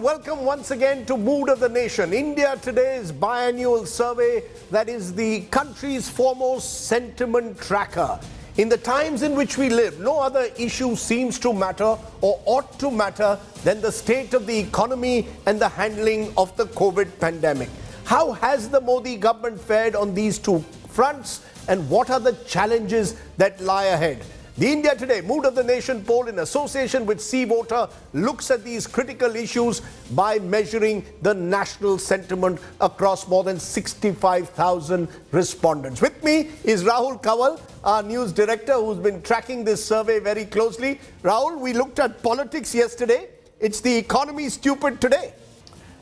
welcome once again to Mood of the Nation. India Today's biannual survey that is the country's foremost sentiment tracker. In the times in which we live, no other issue seems to matter or ought to matter than the state of the economy and the handling of the COVID pandemic. How has the Modi government fared on these two fronts, and what are the challenges that lie ahead? The India Today Mood of the Nation poll, in association with C Voter, looks at these critical issues by measuring the national sentiment across more than 65,000 respondents. With me is Rahul Kanwal, our news director, who's been tracking this survey very closely. Rahul, we looked at politics yesterday. It's the economy stupid today.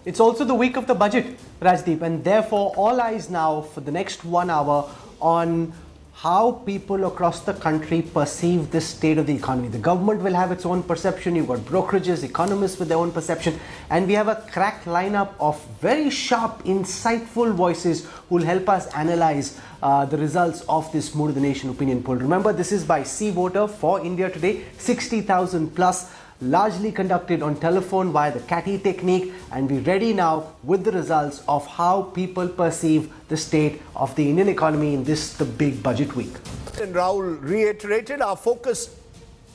It's also the week of the budget, Rajdeep, and therefore all eyes now for the next 1 hour on how people across the country perceive this state of the economy. The government will have its own perception. You've got brokerages, economists with their own perception, and we have a crack lineup of very sharp, insightful voices who will help us analyze the results of this Mood of the Nation opinion poll. Remember, this is by C Voter for India Today, 60,000 plus, largely conducted on telephone via the CATI technique, and we're ready now with the results of how people perceive the state of the Indian economy in this, the big budget week. And Rahul reiterated, our focus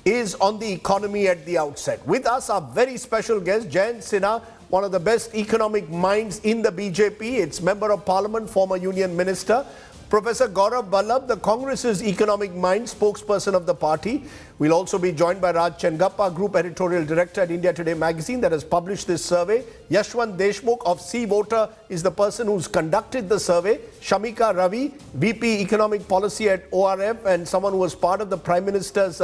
is on the economy at the outset. With us, our very special guest, Jayant Sinha, one of the best economic minds in the BJP. It's Member of Parliament, former Union Minister. Professor Gaurav Vallabh, the Congress's economic mind, spokesperson of the party. We'll also be joined by Raj Chengappa, Group Editorial Director at India Today magazine that has published this survey. Yashwant Deshmukh of C Voter is the person who's conducted the survey. Shamika Ravi, VP Economic Policy at ORF and someone who was part of the Prime Minister's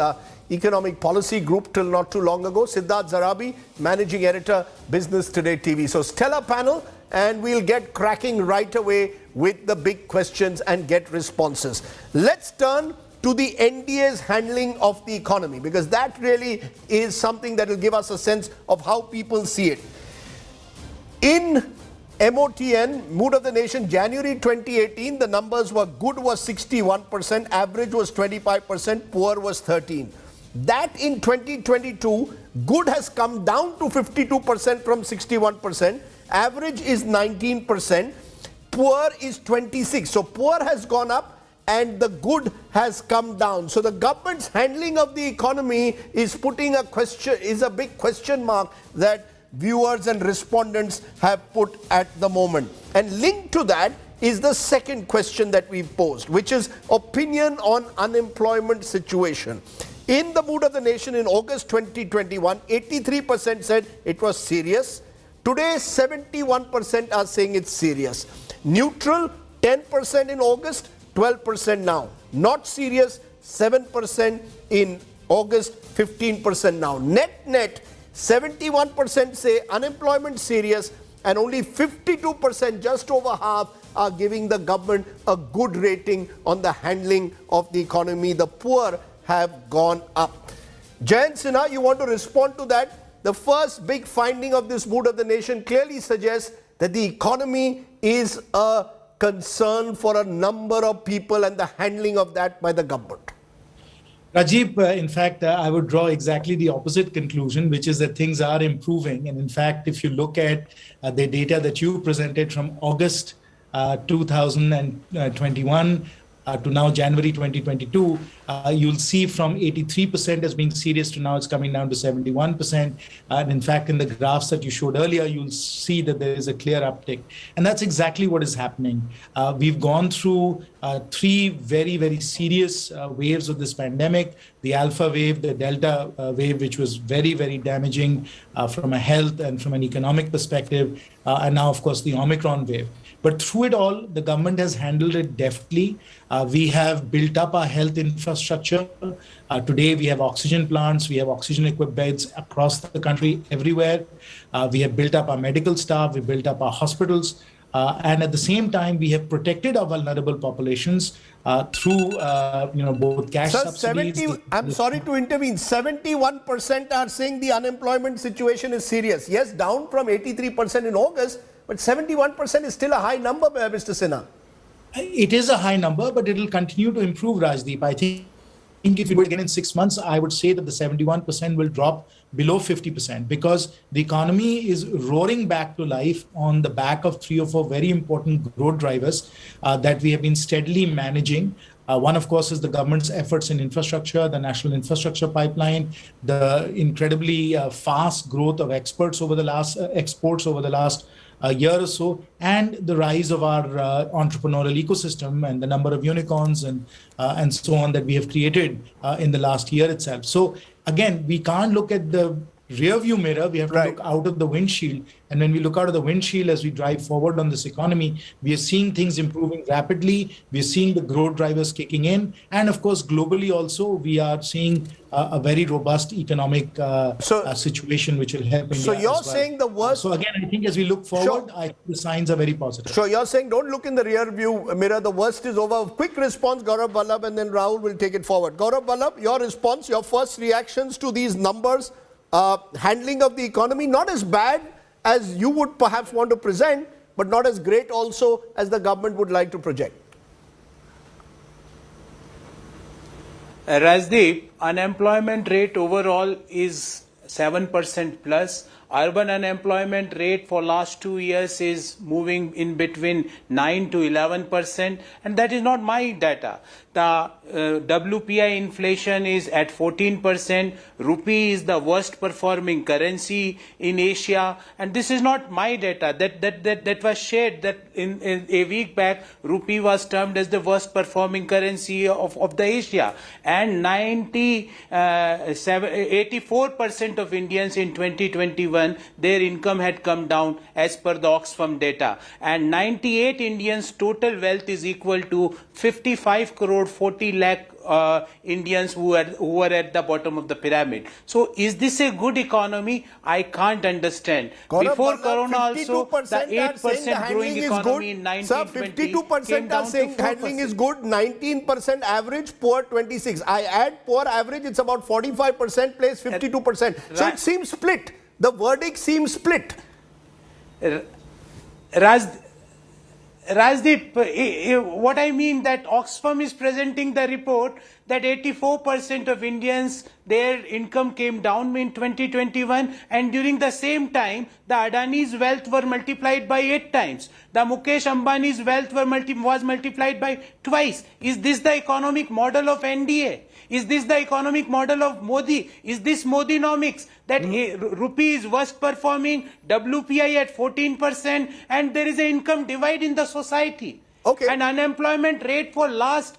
Economic Policy Group till not too long ago. Siddharth Zarabi, Managing Editor, Business Today TV. So stellar panel, and we'll get cracking right away with the big questions and get responses. Let's turn to the NDA's handling of the economy, because that really is something that will give us a sense of how people see it. In MOTN, Mood of the Nation, January 2018, the numbers were good was 61%, average was 25%, poor was 13%. That in 2022, good has come down to 52% from 61%, average is 19%, poor is 26%. So poor has gone up and the good has come down. So the government's handling of the economy is putting a question, is a big question mark that viewers and respondents have put at the moment. And linked to that is the second question that we've posed, which is opinion on unemployment situation. In the Mood of the Nation in August 2021, 83% said it was serious. Today, 71% are saying it's serious. Neutral, 10% in August, 12% now. Not serious, 7% in August, 15% now. Net, 71% say unemployment serious, and only 52%, just over half, are giving the government a good rating on the handling of the economy. The poor have gone up. Jayant Sinha, you want to respond to that? The first big finding of this Mood of the Nation clearly suggests that the economy is a concern for a number of people and the handling of that by the government. Rajiv, in fact, I would draw exactly the opposite conclusion, which is that things are improving. And in fact, if you look at the data that you presented from August 2021, to now January 2022, you'll see from 83% as being serious to now it's coming down to 71%. And in fact, in the graphs that you showed earlier, you'll see that there is a clear uptick. And that's exactly what is happening. We've gone through three very, very serious waves of this pandemic. The Alpha wave, the Delta wave, which was very, very damaging from a health and from an economic perspective. And now, of course, the Omicron wave. But through it all, the government has handled it deftly. We have built up our health infrastructure. Today, we have oxygen plants, we have oxygen-equipped beds across the country, everywhere. We have built up our medical staff, we built up our hospitals. And at the same time, we have protected our vulnerable populations through, both cash subsidies. I'm sorry to intervene. 71% are saying the unemployment situation is serious. Yes, down from 83% in August, but 71% is still a high number, Mr. Sinha. It is a high number, but it will continue to improve, Rajdeep. I think if you do it again in 6 months, I would say that the 71% will drop below 50% because the economy is roaring back to life on the back of 3 or 4 very important growth drivers that we have been steadily managing. One, of course, is the government's efforts in infrastructure, the national infrastructure pipeline, the incredibly fast growth of exports over the last year or so, and the rise of our entrepreneurial ecosystem and the number of unicorns and so on that we have created in the last year itself. So again, we can't look at the rear view mirror, we have to look out of the windshield. And when we look out of the windshield as we drive forward on this economy, we are seeing things improving rapidly. We are seeing the growth drivers kicking in. And of course, globally also, we are seeing a very robust economic situation which will help India. So you're saying the worst... So again, I think as we look forward, the signs are very positive. Sure, you're saying don't look in the rear view mirror, the worst is over. Quick response, Gaurav Vallabh, and then Rahul will take it forward. Gaurav Vallabh, your response, your first reactions to these numbers, handling of the economy, not as bad as you would perhaps want to present, but not as great also as the government would like to project. Rajdeep, unemployment rate overall is 7% plus. Urban unemployment rate for last 2 years is moving in between 9 to 11%, and that is not my data. The WPI inflation is at 14%. Rupee is the worst performing currency in Asia, and this is not my data. That was shared that in a week back, rupee was termed as the worst performing currency of the Asia, and 84% of Indians in 2021, their income had come down as per the Oxfam data, and 98 Indians total wealth is equal to 55 crore 40 lakh Indians who are at the bottom of the pyramid. So is this a good economy? I can't understand. Gaurav, before Corona also, the 8% growing economy in 1920 52% are saying handling is good, 19% average, poor 26. I add poor average, it's about 45% place 52%. So it seems split. The verdict seems split. Rajdeep, what I mean that Oxfam is presenting the report that 84% of Indians, their income came down in 2021, and during the same time, the Adani's wealth were multiplied by 8 times. The Mukesh Ambani's wealth was multiplied by twice. Is this the economic model of NDA? Is this the economic model of Modi? Is this Modinomics? That rupee is worst performing, WPI at 14%, and there is an income divide in the society. Okay. And unemployment rate for last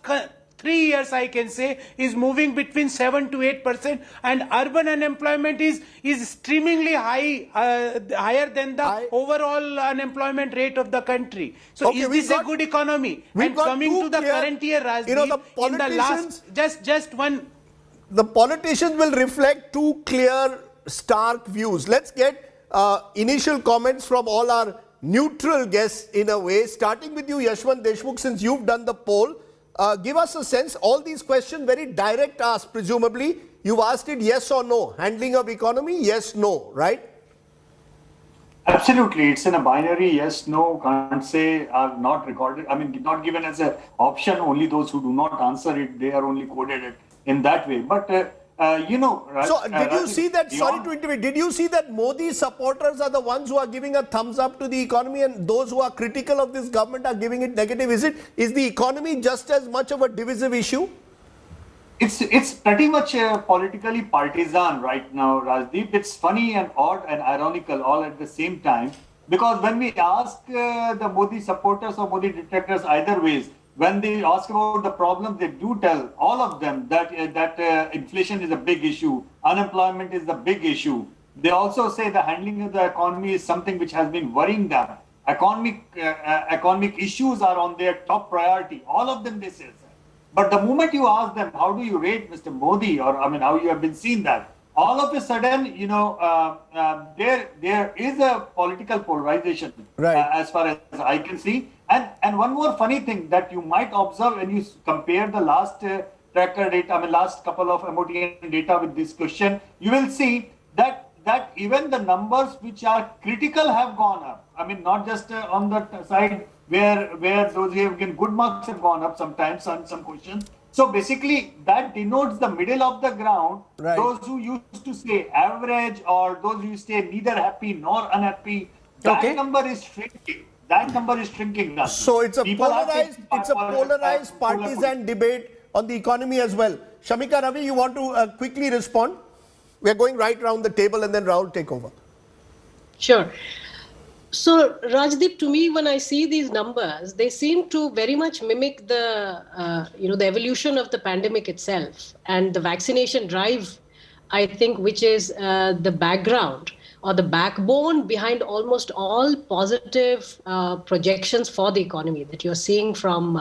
3 years, I can say, is moving between 7 to 8%, and urban unemployment is streamingly high, higher than the overall unemployment rate of the country. So is this a good economy? And coming to the current year, Rajdeep, in the last, just one... The politicians will reflect two clear, stark views. Let's get initial comments from all our neutral guests in a way, starting with you, Yashwant Deshmukh, since you've done the poll. Give us a sense, all these questions very direct asked, presumably. You've asked it yes or no. Handling of economy, yes, no, right? Absolutely. It's in a binary yes, no, can't say, are not recorded. I mean, not given as an option. Only those who do not answer it, they are only coded it in that way. But, So did you see that, sorry to interrupt, did you see that Modi supporters are the ones who are giving a thumbs up to the economy, and those who are critical of this government are giving it negative? Is the economy just as much of a divisive issue? It's pretty much politically partisan right now, Rajdeep. It's funny and odd and ironical all at the same time, because when we ask the Modi supporters or Modi detractors either ways, when they ask about the problems, they do tell all of them that inflation is a big issue, unemployment is the big issue. They also say the handling of the economy is something which has been worrying them. Economic issues are on their top priority. All of them, they say. But the moment you ask them, how do you rate Mr. Modi, or I mean, how you have been seeing that, all of a sudden, there is a political polarization, as far as I can see. And one more funny thing that you might observe when you compare the last tracker data, I mean, last couple of MOTN data with this question, you will see that even the numbers which are critical have gone up. I mean, not just on the side where those who have given good marks have gone up sometimes on some questions. So basically, that denotes the middle of the ground. Right. Those who used to say average or those who say neither happy nor unhappy, that Okay. number is shrinking. That number is shrinking. Rajdeep. So it's a People are polarized, taking it's a polarized partisan debate on the economy as well. Shamika Ravi, you want to quickly respond? We're going right round the table and then Rahul take over. Sure. So, Rajdeep, to me, when I see these numbers, they seem to very much mimic the evolution of the pandemic itself and the vaccination drive, I think, which is the background or the backbone behind almost all positive projections for the economy that you're seeing from,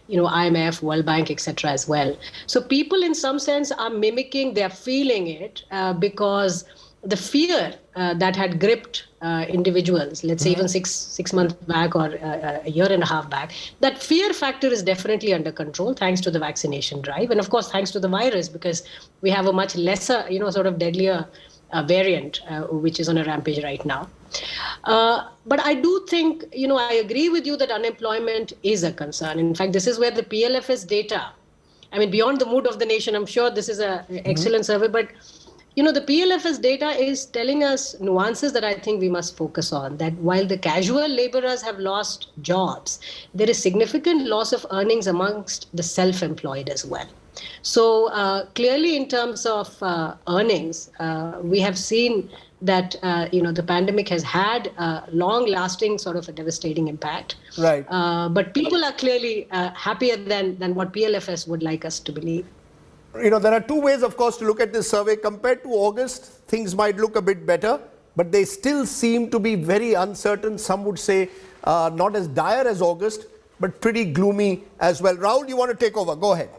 IMF, World Bank, etc. as well. So people, in some sense, are mimicking, they're feeling it because the fear that had gripped individuals, let's say even six months back or a year and a half back, that fear factor is definitely under control thanks to the vaccination drive. And of course, thanks to the virus, because we have a much lesser, sort of deadlier variant, which is on a rampage right now. But I do think, I agree with you that unemployment is a concern. In fact, this is where the PLFS data, beyond the mood of the nation, I'm sure this is an excellent survey, but the PLFS data is telling us nuances that I think we must focus on, that while the casual laborers have lost jobs, there is significant loss of earnings amongst the self-employed as well. So clearly in terms of earnings, we have seen that, the pandemic has had long-lasting sort of a devastating impact. Right. But people are clearly happier than what PLFS would like us to believe. There are two ways, of course, to look at this survey. Compared to August, things might look a bit better, but they still seem to be very uncertain. Some would say not as dire as August, but pretty gloomy as well. Rahul, you want to take over? Go ahead.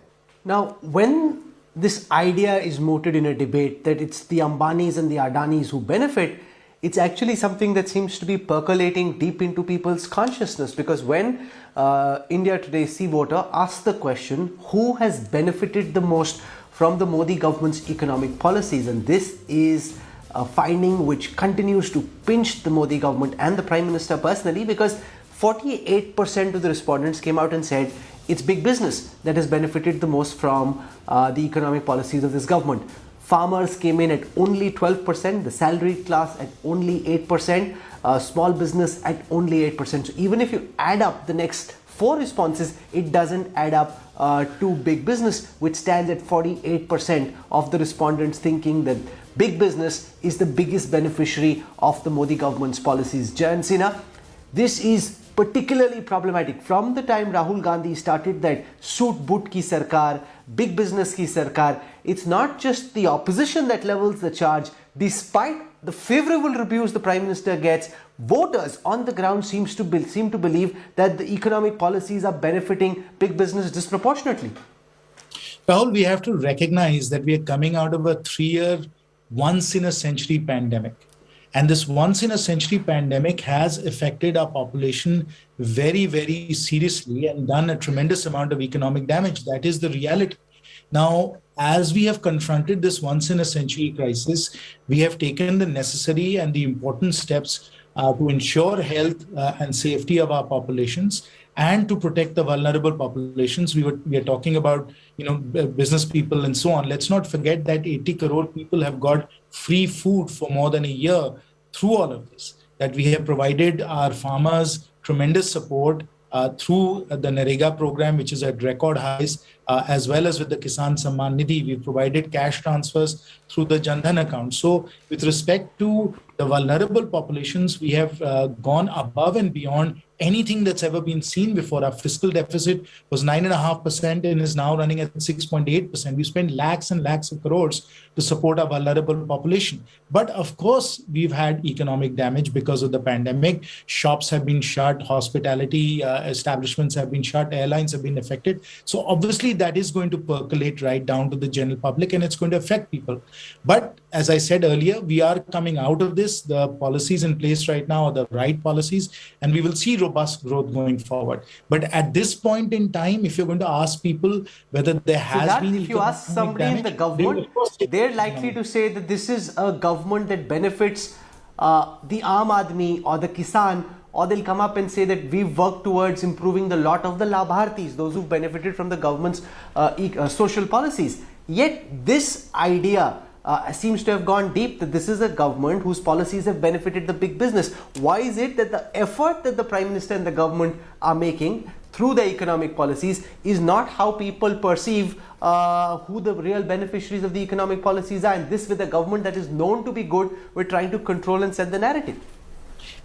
Now, when this idea is mooted in a debate that it's the Ambanis and the Adanis who benefit, it's actually something that seems to be percolating deep into people's consciousness, because when India Today's Sea Voter asks the question, who has benefited the most from the Modi government's economic policies? And this is a finding which continues to pinch the Modi government and the Prime Minister personally, because 48% of the respondents came out and said it's big business that has benefited the most from the economic policies of this government. Farmers came in at only 12%, the salaried class at only 8%, small business at only 8%. So even if you add up the next four responses, it doesn't add up to big business, which stands at 48% of the respondents thinking that big business is the biggest beneficiary of the Modi government's policies. Jay and Sinha, this is particularly problematic. From the time Rahul Gandhi started that suit boot ki sarkar, big business ki sarkar, it's not just the opposition that levels the charge. Despite the favorable reviews the Prime Minister gets, voters on the ground seem to believe that the economic policies are benefiting big business disproportionately. Rahul, we have to recognize that we are coming out of a 3-year, once-in-a-century pandemic. And this once-in-a-century pandemic has affected our population very, very seriously and done a tremendous amount of economic damage. That is the reality. Now, as we have confronted this once-in-a-century crisis, we have taken the necessary and the important steps to ensure health and safety of our populations and to protect the vulnerable populations. We are talking about, business people and so on. Let's not forget that 80 crore people have got free food for more than a year through all of this, that we have provided our farmers tremendous support through the Narega program, which is at record highs, as well as with the Kisan Samman Nidhi. We've provided cash transfers through the Jan Dhan account. So with respect to the vulnerable populations, we have gone above and beyond anything that's ever been seen before. Our fiscal deficit was 9.5% and is now running at 6.8%. We spent lakhs and lakhs of crores to support our vulnerable population. But of course, we've had economic damage because of the pandemic. Shops have been shut, hospitality establishments have been shut, airlines have been affected. So obviously that is going to percolate right down to the general public and it's going to affect people. But as I said earlier, we are coming out of this. The policies in place right now are the right policies, and we will see robust growth going forward. But at this point in time, if you're going to ask people whether there has been... If you ask somebody in the government, they're likely to say that this is a government that benefits the Aam Aadmi or the Kisan or they'll come up and say that we've worked towards improving the lot of the Labhartis, those who've benefited from the government's social policies. Yet this idea seems to have gone deep, that this is a government whose policies have benefited the big business. Why is it that the effort that the Prime Minister and the government are making through their economic policies is not how people perceive who the real beneficiaries of the economic policies are? And this, with a government that is known to be good, we're trying to control and set the narrative.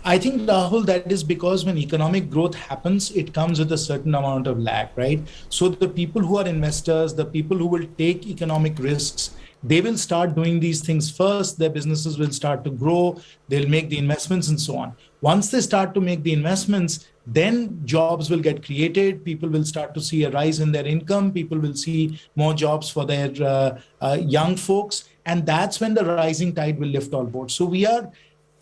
I think, Rahul, that is because when economic growth happens, it comes with a certain amount of lag, right? So the people who are investors, the people who will take economic risks, they will start doing these things first. Their businesses will start to grow. They'll make the investments and so on. Once they start to make the investments, then jobs will get created. People will start to see a rise in their income. People will see more jobs for their young folks. And that's when the rising tide will lift all boats. So we are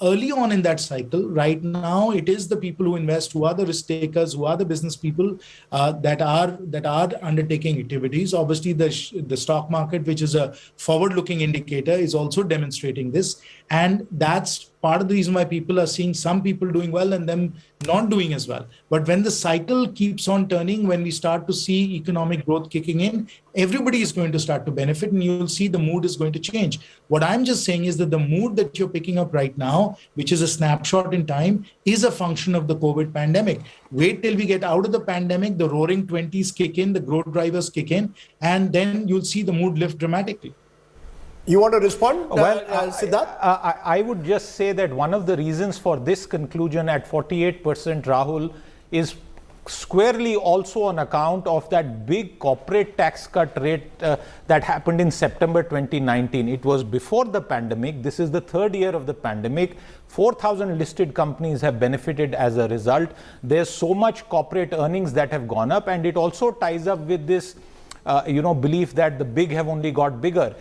early on in that cycle. Right now, it is the people who invest, who are the risk takers, who are the business people that are undertaking activities. Obviously, the stock market, which is a forward-looking indicator, is also demonstrating this. And that's part of the reason why people are seeing some people doing well and them not doing as well. But when the cycle keeps on turning, when we start to see economic growth kicking in, everybody is going to start to benefit, and you'll see the mood is going to change. What I'm just saying is that the mood that you're picking up right now, which is a snapshot in time, is a function of the COVID pandemic. Wait till we get out of the pandemic, the roaring 20s kick in, the growth drivers kick in, and then you'll see the mood lift dramatically. You want to respond, Well, Siddharth? I would just say that one of the reasons for this conclusion at 48%, Rahul, is squarely also on account of that big corporate tax cut rate that happened in September 2019. It was before the pandemic. This is the third year of the pandemic. 4,000 listed companies have benefited as a result. There's so much corporate earnings that have gone up, and it also ties up with this belief that the big have only got bigger.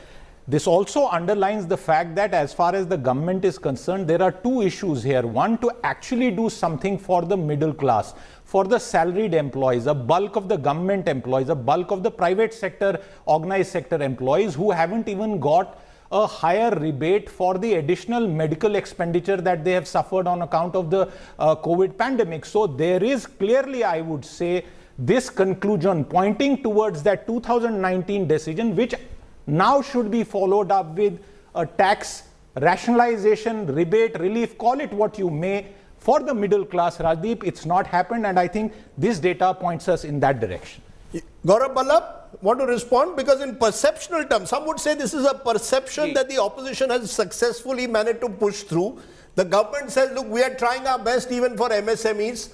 This also underlines the fact that as far as the government is concerned, there are two issues here. One, to actually do something for the middle class, for the salaried employees, a bulk of the government employees, a bulk of the private sector, organized sector employees who haven't even got a higher rebate for the additional medical expenditure that they have suffered on account of the COVID pandemic. So there is clearly, I would say, this conclusion pointing towards that 2019 decision, which now should be followed up with a tax rationalization, rebate, relief, call it what you may, for the middle class. Rajdeep, it's not happened, and I think this data points us in that direction. Gaurav Ballabh, want to respond? Because in perceptional terms, some would say this is a perception that the opposition has successfully managed to push through. The government says, look, we are trying our best even for MSMEs.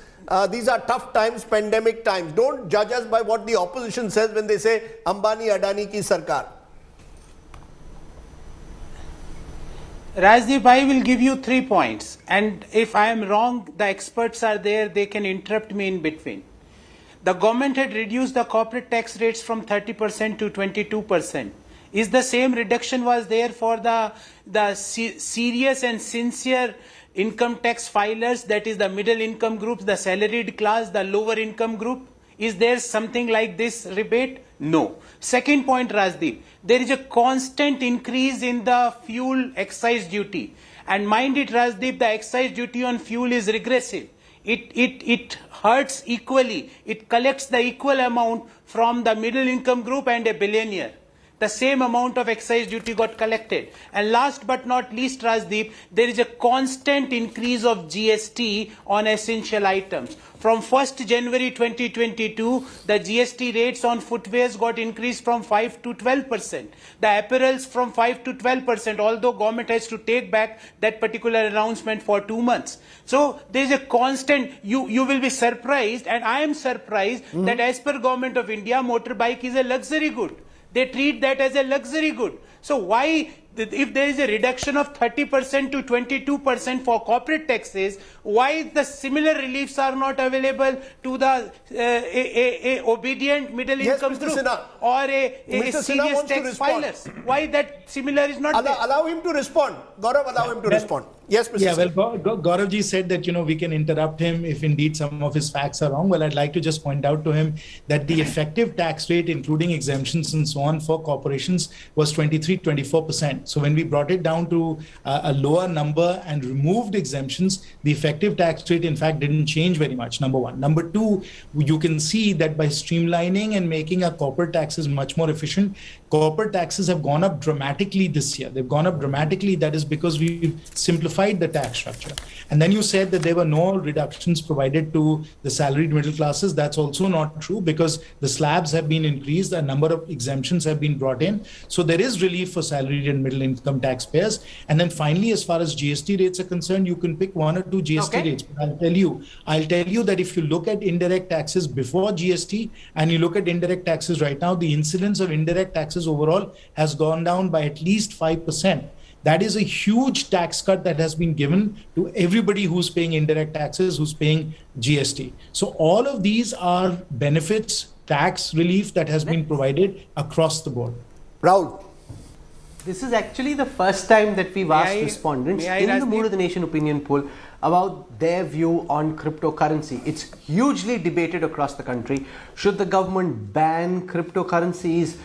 These are tough times, pandemic times. Don't judge us by what the opposition says when they say Ambani Adani ki sarkar. Rajdeep, I will give you 3 points, and if I am wrong, the experts are there, they can interrupt me in between. The government had reduced the corporate tax rates from 30% to 22%. Is the same reduction was there for the serious and sincere income tax filers, that is the middle income groups, the salaried class, the lower income group? Is there something like this rebate? No. Second point, Rajdeep, there is a constant increase in the fuel excise duty. And mind it, Rajdeep, the excise duty on fuel is regressive. It hurts equally. It collects the equal amount from the middle income group and a billionaire. The same amount of excise duty got collected. And last but not least, Rajdeep, there is a constant increase of GST on essential items. From 1st January 2022, the GST rates on footwears got increased from 5 to 12%. The apparels from 5 to 12%, although government has to take back that particular announcement for 2 months. So there is a constant, you will be surprised, and I am surprised that as per Government of India, motorbike is a luxury good. They treat that as a luxury good. So why, if there is a reduction of 30% to 22% for corporate taxes, why the similar reliefs are not available to the a obedient middle income Mr. group Sinha. or a Mr. Sinha serious wants to tax respond. filers? Why that similar is not there? Allow him to respond. Gaurav, allow him to respond. Yes, Mr. Yeah, Sinha. well, Gauravji said that, we can interrupt him if indeed some of his facts are wrong. Well, I'd like to just point out to him that the effective tax rate, including exemptions and so on for corporations, was 24%. So when we brought it down to a lower number and removed exemptions, the effective tax rate, in fact, didn't change very much, number one. Number two, you can see that by streamlining and making our corporate taxes much more efficient, corporate taxes have gone up dramatically this year. They've gone up dramatically. That is because we've simplified the tax structure. And then you said that there were no reductions provided to the salaried middle classes. That's also not true, because the slabs have been increased, a number of exemptions have been brought in. So there is relief for salaried and middle income taxpayers. And then finally, as far as GST rates are concerned, you can pick one or two GST rates. But I'll tell you that if you look at indirect taxes before GST and you look at indirect taxes right now, the incidence of indirect taxes overall has gone down by at least 5%. That is a huge tax cut that has been given to everybody who's paying indirect taxes, who's paying GST. So all of these are benefits, tax relief that has been provided across the board. Rahul. This is actually the first time that we've asked respondents in the Mood of the Nation opinion poll about their view on cryptocurrency. It's hugely debated across the country. Should the government ban cryptocurrencies?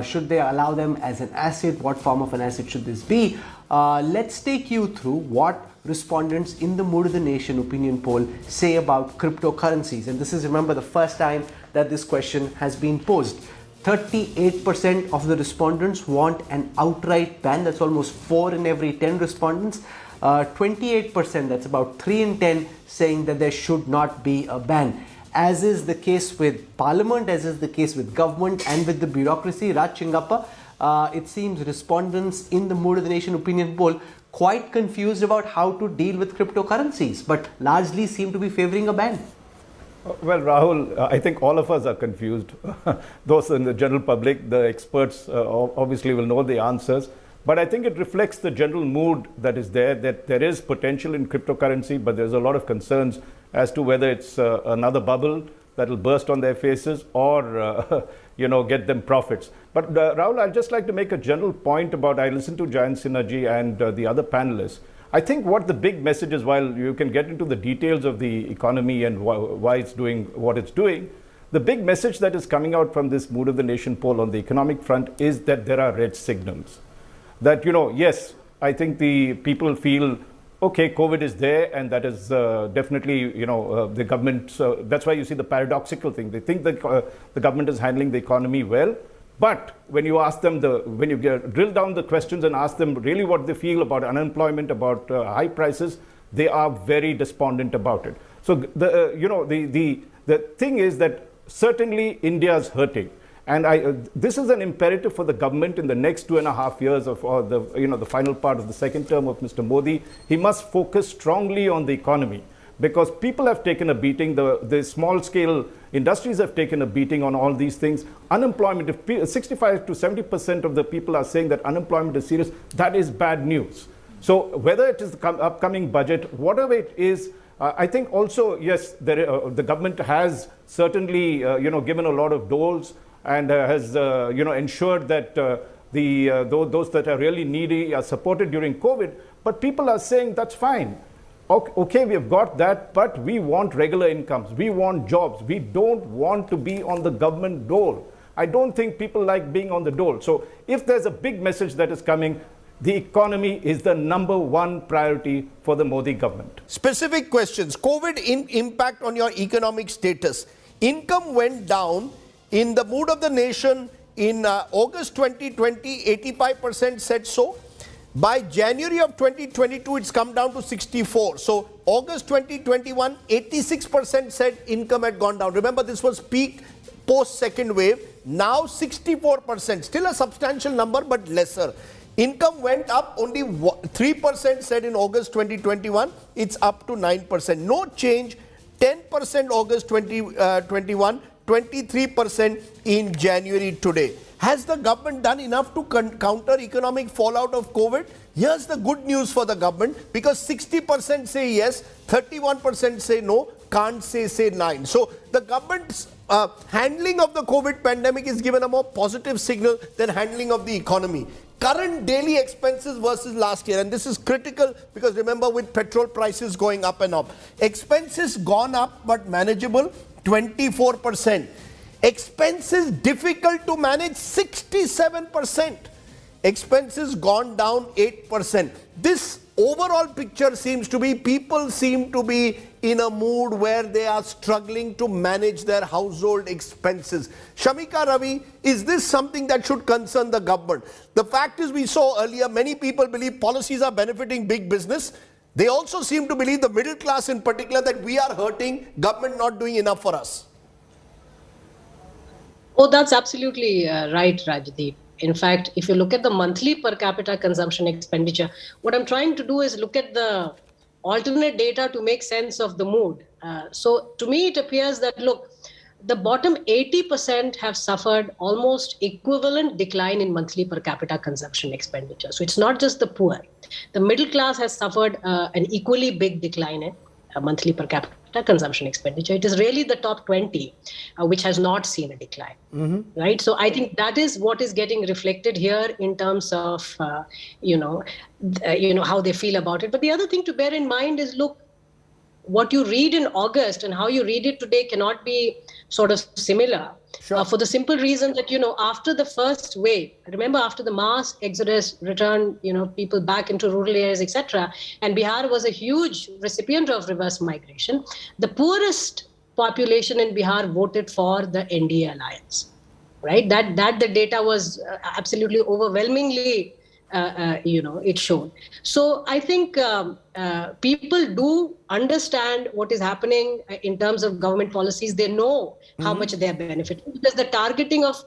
Should they allow them as an asset? What form of an asset should this be? Let's take you through what respondents in the Mood of the Nation opinion poll say about cryptocurrencies. And this is, remember, the first time that this question has been posed. 38% of the respondents want an outright ban. That's almost 4 in every 10 respondents. 28%, that's about 3 in 10, saying that there should not be a ban. As is the case with Parliament, as is the case with government and with the bureaucracy, Raj Chingappa, it seems respondents in the Mood of the Nation opinion poll quite confused about how to deal with cryptocurrencies, but largely seem to be favouring a ban. Well, Rahul, I think all of us are confused. Those in the general public, the experts obviously will know the answers. But I think it reflects the general mood that is there, that there is potential in cryptocurrency, but there's a lot of concerns as to whether it's another bubble that will burst on their faces or, get them profits. But Rahul, I'd just like to make a general point about, I listened to Jayant Sinha ji and the other panelists. I think what the big message is, while you can get into the details of the economy and why it's doing what it's doing, the big message that is coming out from this Mood of the Nation poll on the economic front is that there are red signals. That, yes, I think the people feel, okay, COVID is there, and that is definitely, the government, that's why you see the paradoxical thing. They think that the government is handling the economy well, but when you ask them, when you drill down the questions and ask them really what they feel about unemployment, about high prices, they are very despondent about it. So, the thing is that certainly India is hurting. And this is an imperative for the government in the next 2.5 years of the final part of the second term of Mr. Modi. He must focus strongly on the economy, because people have taken a beating. The small scale industries have taken a beating on all these things. Unemployment, if 65 to 70% of the people are saying that unemployment is serious, that is bad news. So whether it is the upcoming budget, whatever it is, I think also, yes, the government has certainly given a lot of doles and has ensured that those that are really needy are supported during COVID. But people are saying that's fine. Okay, we have got that, but we want regular incomes. We want jobs. We don't want to be on the government dole. I don't think people like being on the dole. So if there's a big message that is coming, the economy is the #1 priority for the Modi government. Specific questions. COVID impact on your economic status. Income went down. In the Mood of the Nation in August 2020, 85% said so. By January of 2022, it's come down to 64. So August 2021, 86% said income had gone down. Remember, this was peak post second wave. Now 64%, still a substantial number, but lesser. Income went up, only 3% said in August 2021. It's up to 9%. No change, 10% August 2021. 23% in January today. Has the government done enough to counter economic fallout of COVID? Here's the good news for the government, because 60% say yes, 31% say no, can't say 9. So the government's handling of the COVID pandemic is given a more positive signal than handling of the economy. Current daily expenses versus last year, and this is critical because remember, with petrol prices going up and up, expenses gone up but manageable, 24%. Expenses difficult to manage, 67%. expenses gone down 8%. This overall picture seems to be, people seem to be in a mood where they are struggling to manage their household expenses. Shamika Ravi, is this something that should concern the government? The fact is, we saw earlier, many people believe policies are benefiting big business. They also seem to believe, the middle class in particular, that we are hurting, government not doing enough for us. Oh, that's absolutely right, Rajdeep. In fact, if you look at the monthly per capita consumption expenditure, what I'm trying to do is look at the alternate data to make sense of the mood. So to me, it appears that, look, the bottom 80% have suffered almost equivalent decline in monthly per capita consumption expenditure. So it's not just the poor. The middle class has suffered an equally big decline in monthly per capita consumption expenditure. It is really the top 20 which has not seen a decline, right? So I think that is what is getting reflected here in terms of how they feel about it. But the other thing to bear in mind is, look, what you read in August and how you read it today cannot be sort of similar. Sure. For the simple reason that, after the first wave, remember, after the mass exodus returned, people back into rural areas, etc., and Bihar was a huge recipient of reverse migration, the poorest population in Bihar voted for the NDA alliance, right? That the data was absolutely overwhelmingly it showed. So I think people do understand what is happening in terms of government policies. They know how much they are benefiting, because the targeting of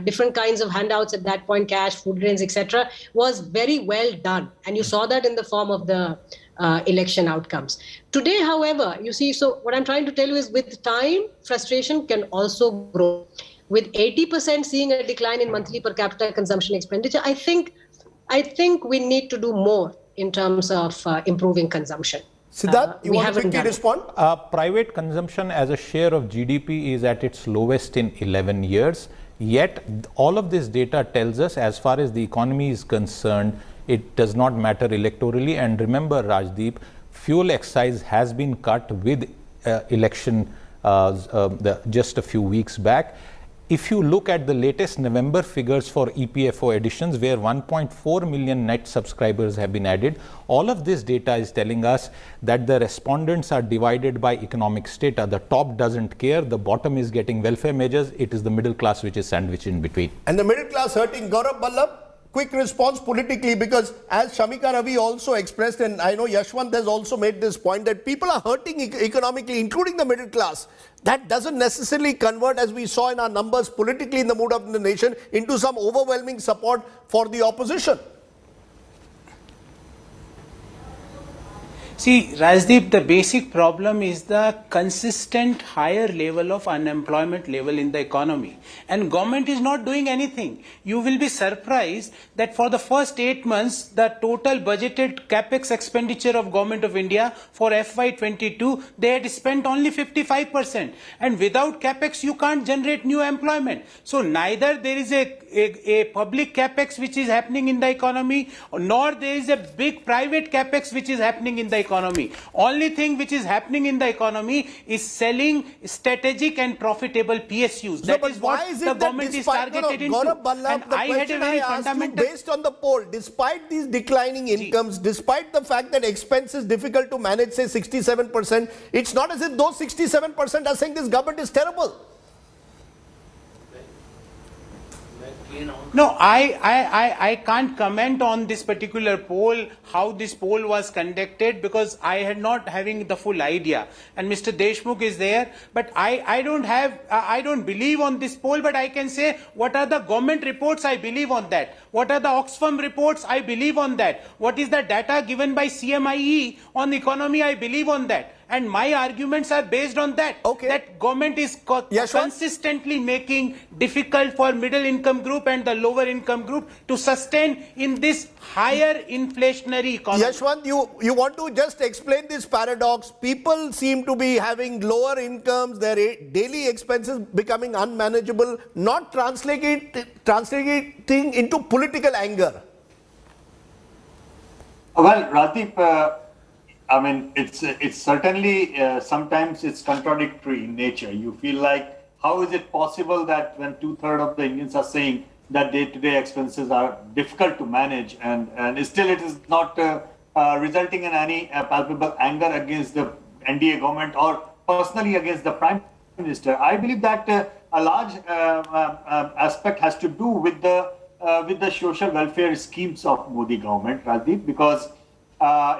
different kinds of handouts at that point, cash, food grains, etc., was very well done, and you saw that in the form of the election outcomes. Today, however, you see, so what I'm trying to tell you is, with time, frustration can also grow. With 80% seeing a decline in monthly per capita consumption expenditure, I think we need to do more in terms of improving consumption. Siddharth, you want to quickly respond? Private consumption as a share of GDP is at its lowest in 11 years. Yet, all of this data tells us, as far as the economy is concerned, it does not matter electorally. And remember, Rajdeep, fuel excise has been cut with election just a few weeks back. If you look at the latest November figures for EPFO additions, where 1.4 million net subscribers have been added, all of this data is telling us that the respondents are divided by economic strata. The top doesn't care, the bottom is getting welfare measures, it is the middle class which is sandwiched in between. And the middle class hurting. Gaurav Ballabh, quick response politically, because as Shamika Ravi also expressed, and I know Yashwant has also made this point, that people are hurting economically, including the middle class. That doesn't necessarily convert, as we saw in our numbers politically in the mood of the nation, into some overwhelming support for the opposition. See, Rajdeep, the basic problem is the consistent higher level of unemployment level in the economy. And government is not doing anything. You will be surprised that for the first 8 months, the total budgeted capex expenditure of Government of India for FY22, they had spent only 55%. And without capex, you can't generate new employment. So neither there is a public capex which is happening in the economy, nor there is a big private capex which is happening in the economy. Only thing which is happening in the economy is selling strategic and profitable PSUs. That is what the government is targeted into. And I had a very fundamental... Based on the poll, despite these declining incomes, despite the fact that expense is difficult to manage, say 67%, it's not as if those 67% are saying this government is terrible. No, I can't comment on this particular poll, how this poll was conducted, because I had not having the full idea. And Mr. Deshmukh is there, but I don't believe on this poll, but I can say what are the government reports, I believe on that. What are the Oxfam reports, I believe on that. What is the data given by CMIE on the economy, I believe on that. And my arguments are based on that. Okay. That government is consistently making difficult for middle income group and the lower income group to sustain in this higher inflationary economy. Yashwant, you want to just explain this paradox. People seem to be having lower incomes, their daily expenses becoming unmanageable, not translating into political anger. Well, Rajdeep, I mean, it's certainly sometimes it's contradictory in nature. You feel like, how is it possible that when 2/3 of the Indians are saying that day-to-day expenses are difficult to manage, and still it is not resulting in any palpable anger against the NDA government or personally against the Prime Minister. I believe that a large aspect has to do with the social welfare schemes of Modi government, Rajdeep, because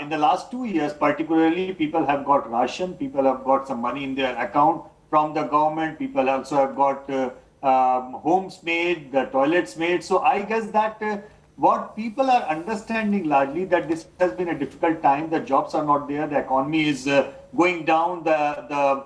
in the last 2 years, particularly, people have got ration, people have got some money in their account from the government, people also have got homes made, the toilets made. So I guess that what people are understanding largely that this has been a difficult time, the jobs are not there, the economy is going down, the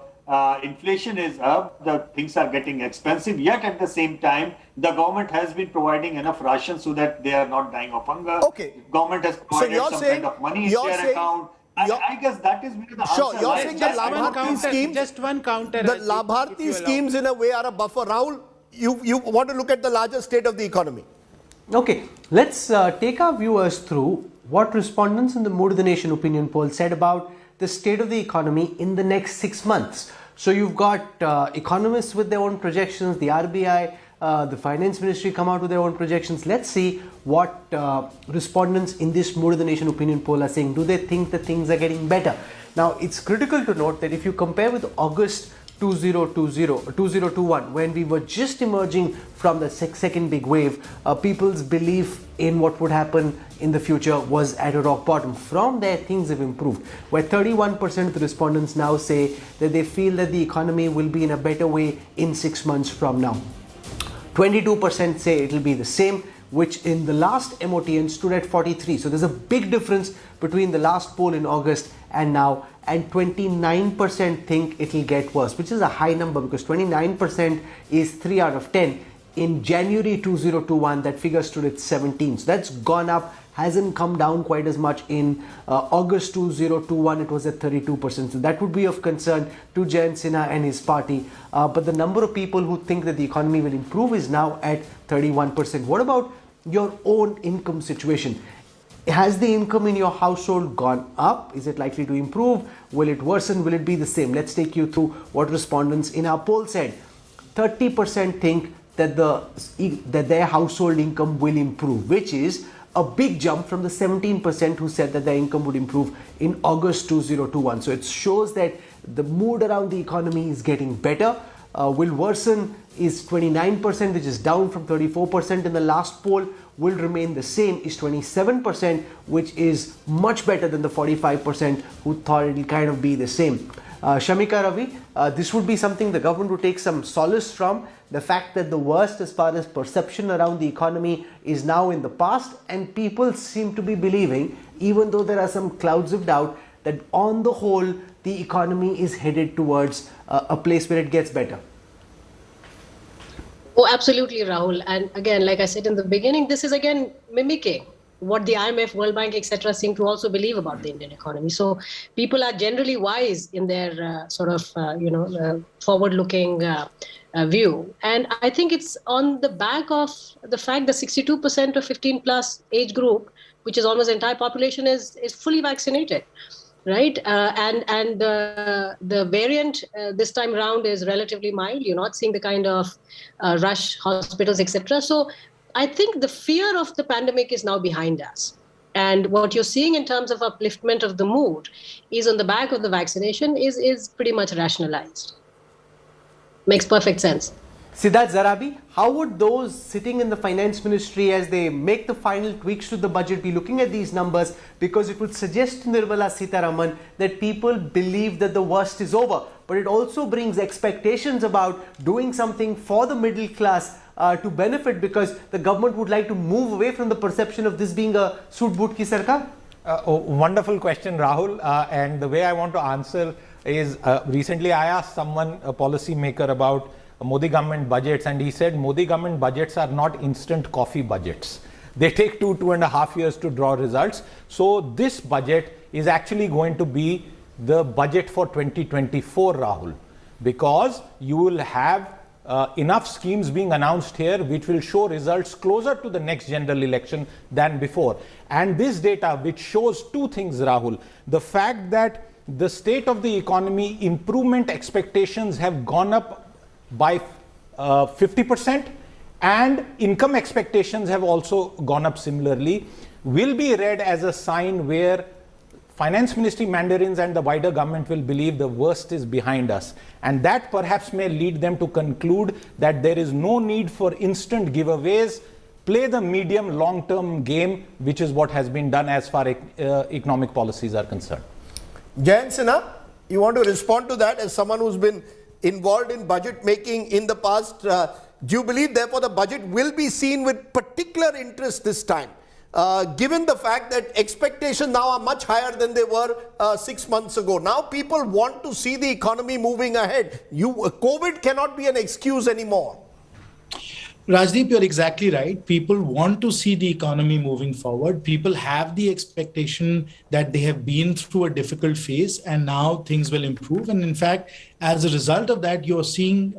inflation is up, the things are getting expensive, yet at the same time, the government has been providing enough ration so that they are not dying of hunger. Okay. Government has provided some kind of money in their account. I guess that is where the Sure, answer you're lies. saying the Labharti schemes, Just one counter. the Rajdeep, if Labharti you allow. schemes in a way are a buffer. Rahul, you want to look at the larger state of the economy. Okay, let's take our viewers through what respondents in the Mood of the Nation opinion poll said about the state of the economy in the next 6 months. So you've got economists with their own projections, the RBI, the Finance Ministry come out with their own projections. Let's see what respondents in this Mood of the Nation opinion poll are saying. Do they think that things are getting better? Now, it's critical to note that if you compare with August 2021, when we were just emerging from the second big wave, people's belief in what would happen in the future was at a rock bottom. From there, things have improved, where 31% of the respondents now say that they feel that the economy will be in a better way in 6 months from now. 22% say it will be the same, which in the last MOTN stood at 43. So there's a big difference between the last poll in August and now, and 29% think it will get worse, which is a high number because 29% is 3 out of 10. In January 2021, that figure stood at 17. So that's gone up, hasn't come down quite as much. In August 2021, it was at 32%. So that would be of concern to Jayant Sinha and his party. But the number of people who think that the economy will improve is now at 31%. What about your own income situation? Has the income in your household gone up? Is it likely to improve? Will it worsen? Will it be the same? Let's take you through what respondents in our poll said. 30% think that their household income will improve, which is a big jump from the 17% who said that their income would improve in August 2021. So it shows that the mood around the economy is getting better. Will worsen is 29%, which is down from 34% in the last poll. Will remain the same is 27%, which is much better than the 45% who thought it will kind of be the same. Shamika Ravi, this would be something the government would take some solace from, the fact that the worst as far as perception around the economy is now in the past, and people seem to be believing, even though there are some clouds of doubt, that on the whole the economy is headed towards a place where it gets better. Oh, absolutely, Rahul. And again, like I said in the beginning, this is again mimicking what the IMF, World Bank, etc. seem to also believe about the Indian economy. So people are generally wise in their forward-looking view. And I think it's on the back of the fact that 62% of 15-plus age group, which is almost the entire population, is fully vaccinated. Right, and the variant this time around is relatively mild. You're not seeing the kind of rush hospitals, etc. So I think the fear of the pandemic is now behind us. And what you're seeing in terms of upliftment of the mood is on the back of the vaccination is pretty much rationalized. Makes perfect sense. Siddharth Zarabi, how would those sitting in the finance ministry as they make the final tweaks to the budget be looking at these numbers? Because it would suggest to Nirmala Sitharaman that people believe that the worst is over. But it also brings expectations about doing something for the middle class to benefit, because the government would like to move away from the perception of this being a suit boot ki sarkar. Wonderful question, Rahul. And the way I want to answer is, recently I asked someone, a policy maker, about Modi government budgets, and he said Modi government budgets are not instant coffee budgets. They take 2.5 years to draw results. So this budget is actually going to be the budget for 2024, Rahul, because you will have enough schemes being announced here which will show results closer to the next general election than before. And this data, which shows two things, Rahul: the fact that the state of the economy improvement expectations have gone up by 50%, and income expectations have also gone up similarly, will be read as a sign where Finance Ministry mandarins and the wider government will believe the worst is behind us. And that perhaps may lead them to conclude that there is no need for instant giveaways, play the medium long-term game, which is what has been done as far as economic policies are concerned. Jayant Sinha, you want to respond to that as someone who's been involved in budget making in the past? Do you believe therefore the budget will be seen with particular interest this time? Given the fact that expectations now are much higher than they were 6 months ago. Now people want to see the economy moving ahead. COVID cannot be an excuse anymore. Rajdeep, you're exactly right. People want to see the economy moving forward. People have the expectation that they have been through a difficult phase and now things will improve. And in fact, as a result of that, you're seeing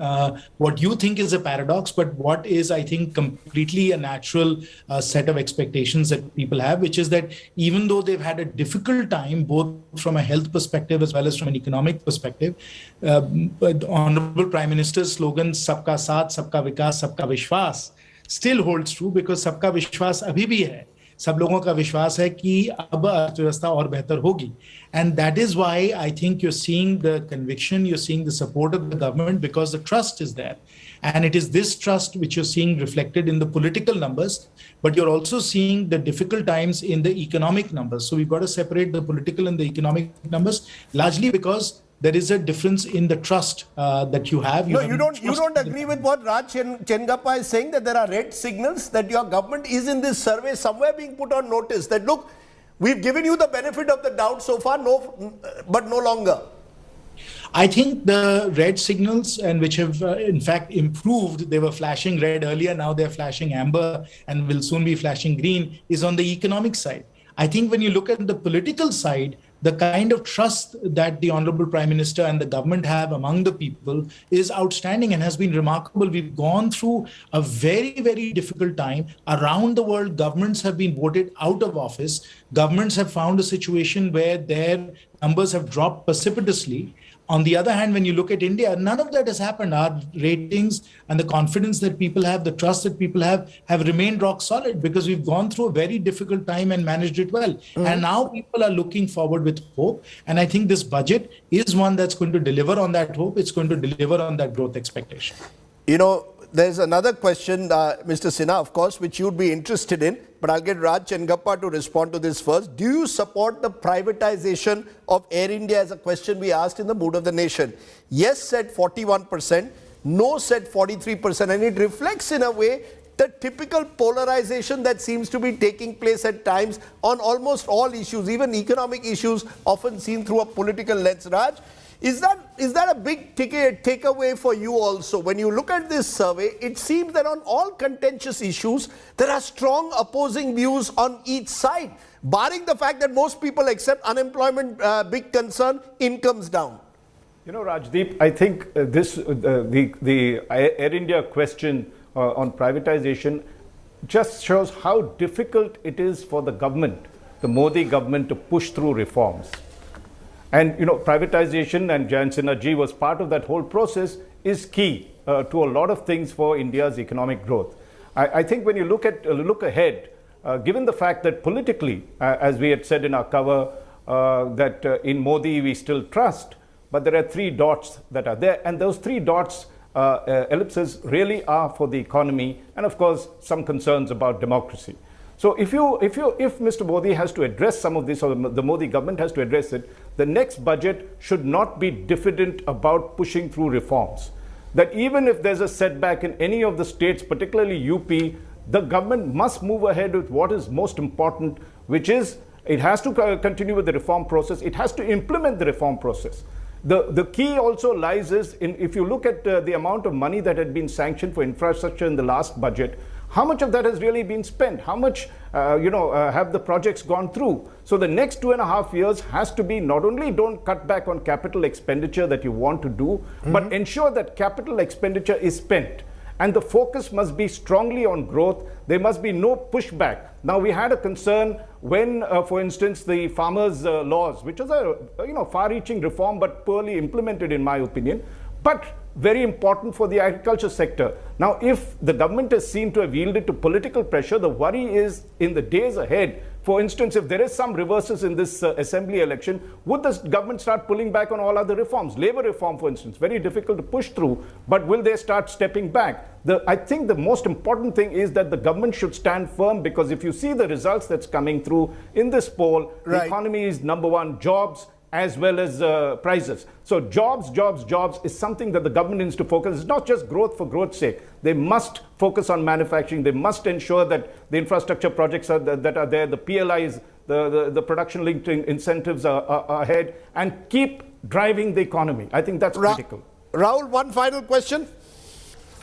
what you think is a paradox, but what is, I think, completely a natural set of expectations that people have, which is that even though they've had a difficult time, both from a health perspective as well as from an economic perspective, the Honorable Prime Minister's slogan, Sabka Saath, Sabka Vikas, Sabka Vishwas, still holds true, because Sabka Vishwas abhi bhi hai. सब लोगों का विश्वास है कि अब अर्थव्यवस्था और बेहतर होगी. And that is why I think you're seeing the conviction, you're seeing the support of the government, because the trust is there. And it is this trust which you're seeing reflected in the political numbers, but you're also seeing the difficult times in the economic numbers. So we've got to separate the political and the economic numbers, largely because there is a difference in the trust that you have. You don't agree with what Raj Chengappa is saying, that there are red signals, that your government is in this survey somewhere being put on notice that, look, we've given you the benefit of the doubt so far, but no longer. I think the red signals, and which have in fact improved, they were flashing red earlier, now they're flashing amber and will soon be flashing green, is on the economic side. I think when you look at the political side, the kind of trust that the Honorable Prime Minister and the government have among the people is outstanding and has been remarkable. We've gone through a very, very difficult time. Around the world, governments have been voted out of office. Governments have found a situation where their numbers have dropped precipitously. On the other hand, when you look at India, none of that has happened. Our ratings and the confidence that people have, the trust that people have remained rock solid, because we've gone through a very difficult time and managed it well. Mm-hmm. And now people are looking forward with hope. And I think this budget is one that's going to deliver on that hope. It's going to deliver on that growth expectation. You know, there's another question, Mr. Sinha, of course, which you'd be interested in, but I'll get Raj Chengappa to respond to this first. Do you support the privatization of Air India, as a question we asked in the Mood of the Nation? Yes said 41%, no said 43%, and it reflects in a way the typical polarization that seems to be taking place at times on almost all issues, even economic issues, often seen through a political lens. Raj, is that a big takeaway for you also? When you look at this survey, it seems that on all contentious issues, there are strong opposing views on each side, barring the fact that most people accept unemployment, big concern, incomes down. You know, Rajdeep, I think the Air India question on privatization just shows how difficult it is for the government, the Modi government, to push through reforms. And, you know, privatization, and Jayant Sinha ji was part of that whole process, is key to a lot of things for India's economic growth. I think when you look ahead, given the fact that politically, as we had said in our cover, that in Modi we still trust, but there are three dots that are there, and those three dots, ellipses, really are for the economy, and of course some concerns about democracy. So if Mr. Modi has to address some of this, or the Modi government has to address it, the next budget should not be diffident about pushing through reforms. That even if there's a setback in any of the states, particularly UP, the government must move ahead with what is most important, which is it has to continue with the reform process. It has to implement the reform process. The key also lies in if you look at the amount of money that had been sanctioned for infrastructure in the last budget, how much of that has really been spent? How much, have the projects gone through? So the next 2.5 years has to be not only don't cut back on capital expenditure that you want to do, but ensure that capital expenditure is spent. And the focus must be strongly on growth. There must be no pushback. Now, we had a concern when, for instance, the farmers' laws, which was a far-reaching reform but poorly implemented in my opinion. But very important for the agriculture sector. Now, if the government is seen to have yielded to political pressure, the worry is in the days ahead. For instance, if there is some reverses in this assembly election, would the government start pulling back on all other reforms? Labor reform, for instance, very difficult to push through, but will they start stepping back? I think the most important thing is that the government should stand firm, because if you see the results that's coming through in this poll, the economy is number one, jobs as well as prices. So jobs is something that the government needs to focus. It's not just growth for growth's sake. They must focus on manufacturing. They must ensure that the infrastructure projects that are there, the PLIs, the production-linked incentives are ahead, and keep driving the economy. I think that's critical. Rahul, one final question.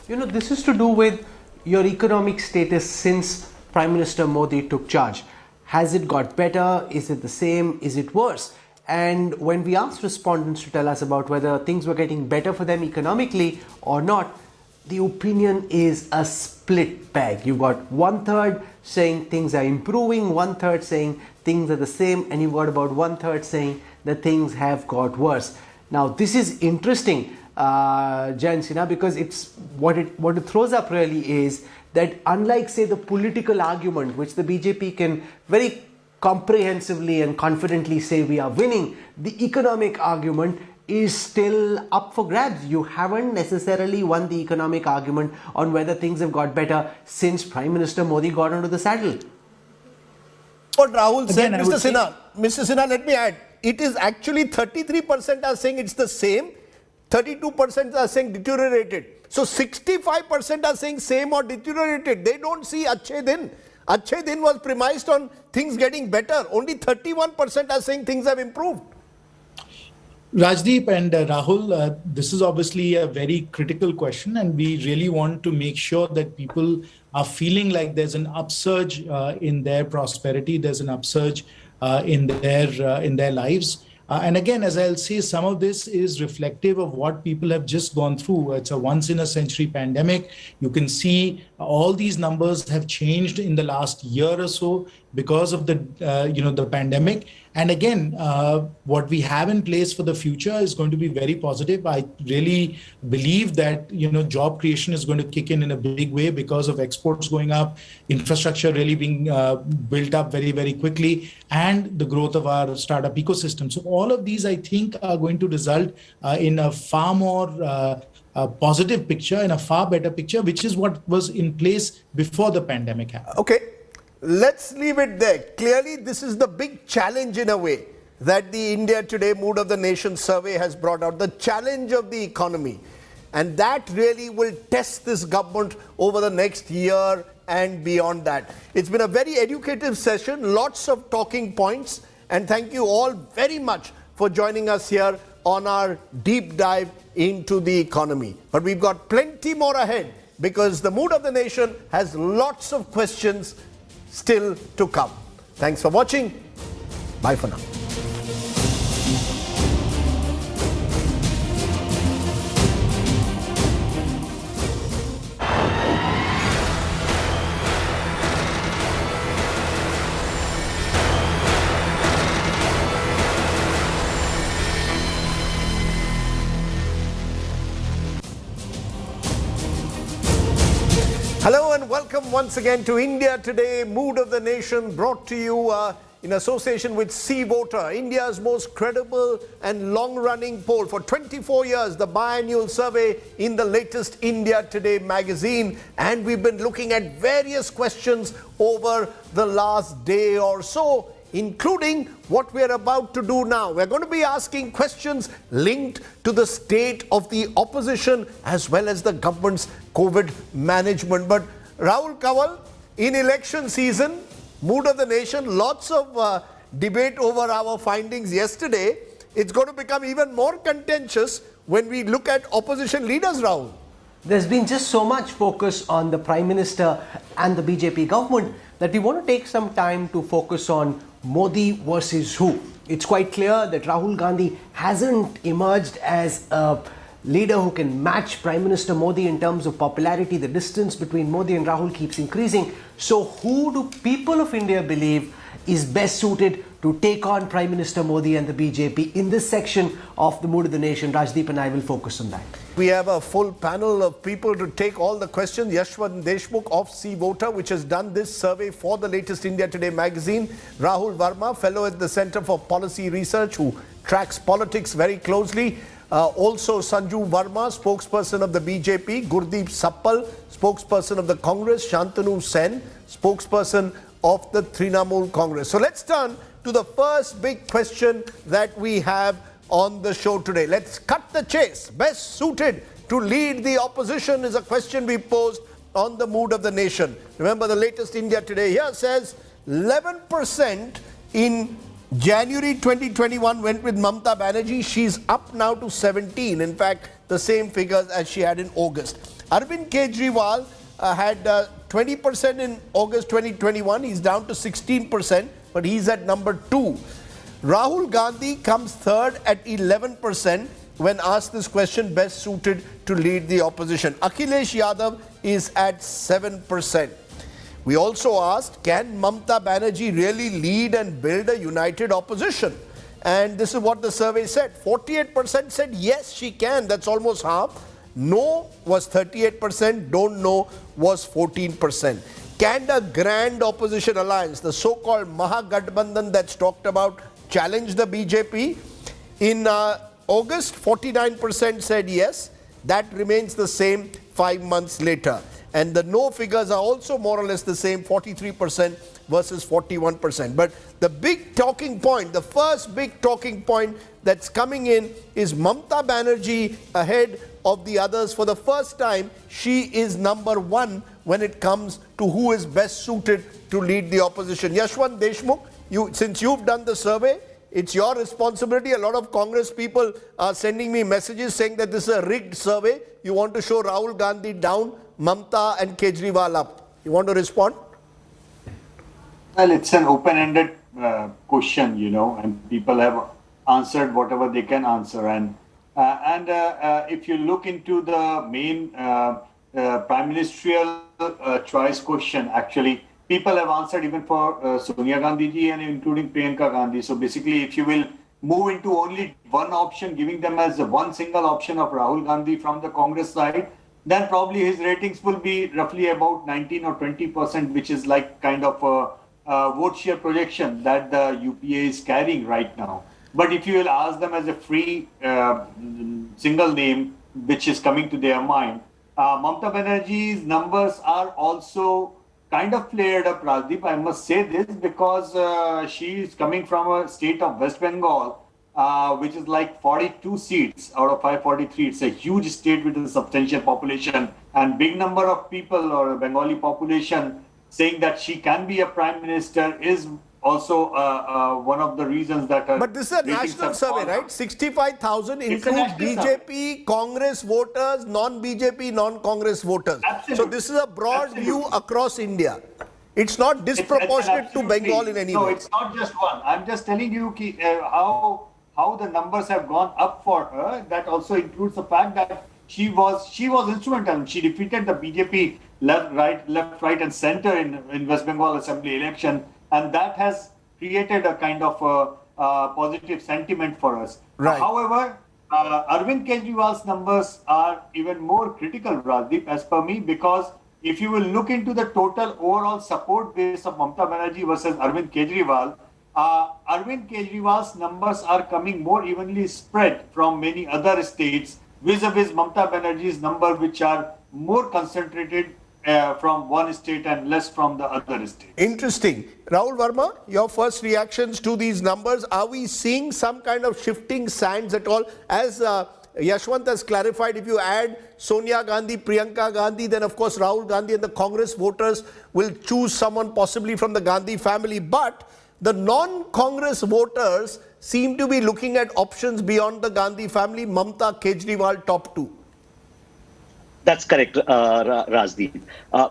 You know, this is to do with your economic status since Prime Minister Modi took charge. Has it got better? Is it the same? Is it worse? And when we asked respondents to tell us about whether things were getting better for them economically or not, the opinion is a split bag. You've got 1/3 saying things are improving, 1/3 saying things are the same, and you've got about 1/3 saying that things have got worse. Now, this is interesting, Jan Sinha, because it's what it throws up really is that unlike, say, the political argument, which the BJP can very comprehensively and confidently say we are winning, the economic argument is still up for grabs. You haven't necessarily won the economic argument on whether things have got better since Prime Minister Modi got onto the saddle. What Rahul said, Mr. Sinha, let me add, it is actually 33% are saying it's the same, 32% are saying deteriorated. So 65% are saying same or deteriorated. They don't see Achhe Din. Achhe Din was premised on things getting better. Only 31% are saying things have improved. Rajdeep and Rahul, this is obviously a very critical question, and we really want to make sure that people are feeling like there's an upsurge in their prosperity, there's an upsurge in their lives. And again, as I'll say, some of this is reflective of what people have just gone through. It's a once-in-a-century pandemic. You can see all these numbers have changed in the last year or so because of the pandemic. And again, what we have in place for the future is going to be very positive. I really believe that job creation is going to kick in a big way because of exports going up, infrastructure really being built up very, very quickly, and the growth of our startup ecosystem. So all of these, I think, are going to result in a far more positive picture, in a far better picture, which is what was in place before the pandemic happened. Okay. Let's leave it there. Clearly, this is the big challenge in a way that the India Today Mood of the Nation survey has brought out, the challenge of the economy. And that really will test this government over the next year and beyond that. It's been a very educative session, lots of talking points, and thank you all very much for joining us here on our deep dive into the economy. But we've got plenty more ahead because the Mood of the Nation has lots of questions still to come. Thanks for watching. Bye for now. Hello and welcome once again to India Today, Mood of the Nation, brought to you in association with C Voter, India's most credible and long-running poll. For 24 years, the biannual survey in the latest India Today magazine. And we've been looking at various questions over the last day or so, including what we're about to do now. We're going to be asking questions linked to the state of the opposition as well as the government's COVID management. But Rahul Kanwal, in election season, Mood of the Nation, lots of debate over our findings yesterday. It's going to become even more contentious when we look at opposition leaders, Rahul. There's been just so much focus on the Prime Minister and the BJP government that we want to take some time to focus on Modi versus who. It's quite clear that Rahul Gandhi hasn't emerged as a leader who can match Prime Minister Modi in terms of popularity. The distance between Modi and Rahul keeps increasing. So who do people of India believe is best suited to take on Prime Minister Modi and the BJP? In this section of the Mood of the Nation, Rajdeep and I will focus on that. We have a full panel of people to take all the questions. Yashwant Deshmukh of Sea Voter, which has done this survey for the latest India Today magazine. Rahul Verma, fellow at the Center for Policy Research, who tracks politics very closely. Also Sanju Verma, spokesperson of the BJP. Gurdeep Sappal, spokesperson of the Congress. Shantanu Sen, spokesperson of the Trinamool Congress. So let's turn to the first big question that we have on the show today. Let's cut the chase. Best suited to lead the opposition is a question we posed on the Mood of the Nation. Remember, the latest India Today here says 11% in January 2021 went with Mamata Banerjee. She's up now to 17. In fact, the same figures as she had in August. Arvind Kejriwal had 20% in August 2021. He's down to 16%, but he's at number 2. Rahul Gandhi comes third at 11% when asked this question, best suited to lead the opposition. Akhilesh Yadav is at 7%. We also asked, can Mamata Banerjee really lead and build a united opposition? And this is what the survey said. 48% said yes, she can. That's almost half. No was 38%. Don't know was 14%. Can a grand opposition alliance, the so-called Mahagathbandhan that's talked about, challenge the BJP? In August, 49% said yes. That remains the same 5 months later. And the no figures are also more or less the same, 43% versus 41%. But the big talking point, the first big talking point that's coming in is Mamata Banerjee ahead of the others. For the first time, she is number 1 when it comes to who is best suited to lead the opposition. Yashwant Deshmukh, since you've done the survey, it's your responsibility. A lot of Congress people are sending me messages saying that this is a rigged survey. You want to show Rahul Gandhi down, Mamata and Kejriwal up. You want to respond? Well, it's an open-ended question, and people have answered whatever they can answer. And if you look into the main prime ministerial choice question, actually, people have answered even for Sonia Gandhi ji and including Priyanka Gandhi. So basically, if you will move into only one option, giving them as one single option of Rahul Gandhi from the Congress side, then probably his ratings will be roughly about 19 or 20%, which is like kind of a vote share projection that the UPA is carrying right now. But if you will ask them as a free single name, which is coming to their mind, Mamata Banerjee's numbers are also kind of flared up, Rajdeep. I must say this because she is coming from a state of West Bengal, which is like 42 seats out of 543. It's a huge state with a substantial population and big number of people or a Bengali population saying that she can be a prime minister is also one of the reasons that But this is a national survey, right? 65,000 includes BJP, Congress voters, non-BJP, non-Congress voters. Absolutely. So this is a broad view across India. It's not disproportionate to Bengal in any way. No, it's not just one. I'm just telling you how the numbers have gone up for her. That also includes the fact that she was instrumental. She defeated the BJP left, right, and center in West Bengal Assembly election. And that has created a kind of positive sentiment for us. Right. However, Arvind Kejriwal's numbers are even more critical, Rajdeep, as per me, because if you will look into the total overall support base of Mamata Banerjee versus Arvind Kejriwal, Arvind Kejriwal's numbers are coming more evenly spread from many other states vis-a-vis Mamata Banerjee's number, which are more concentrated from one state and less from the other state. Interesting. Rahul Verma, your first reactions to these numbers. Are we seeing some kind of shifting sands at all? As Yashwant has clarified, if you add Sonia Gandhi, Priyanka Gandhi, then of course Rahul Gandhi and the Congress voters will choose someone possibly from the Gandhi family. But the non-Congress voters seem to be looking at options beyond the Gandhi family. Mamata, Kejriwal, top 2. That's correct, Rajdeep.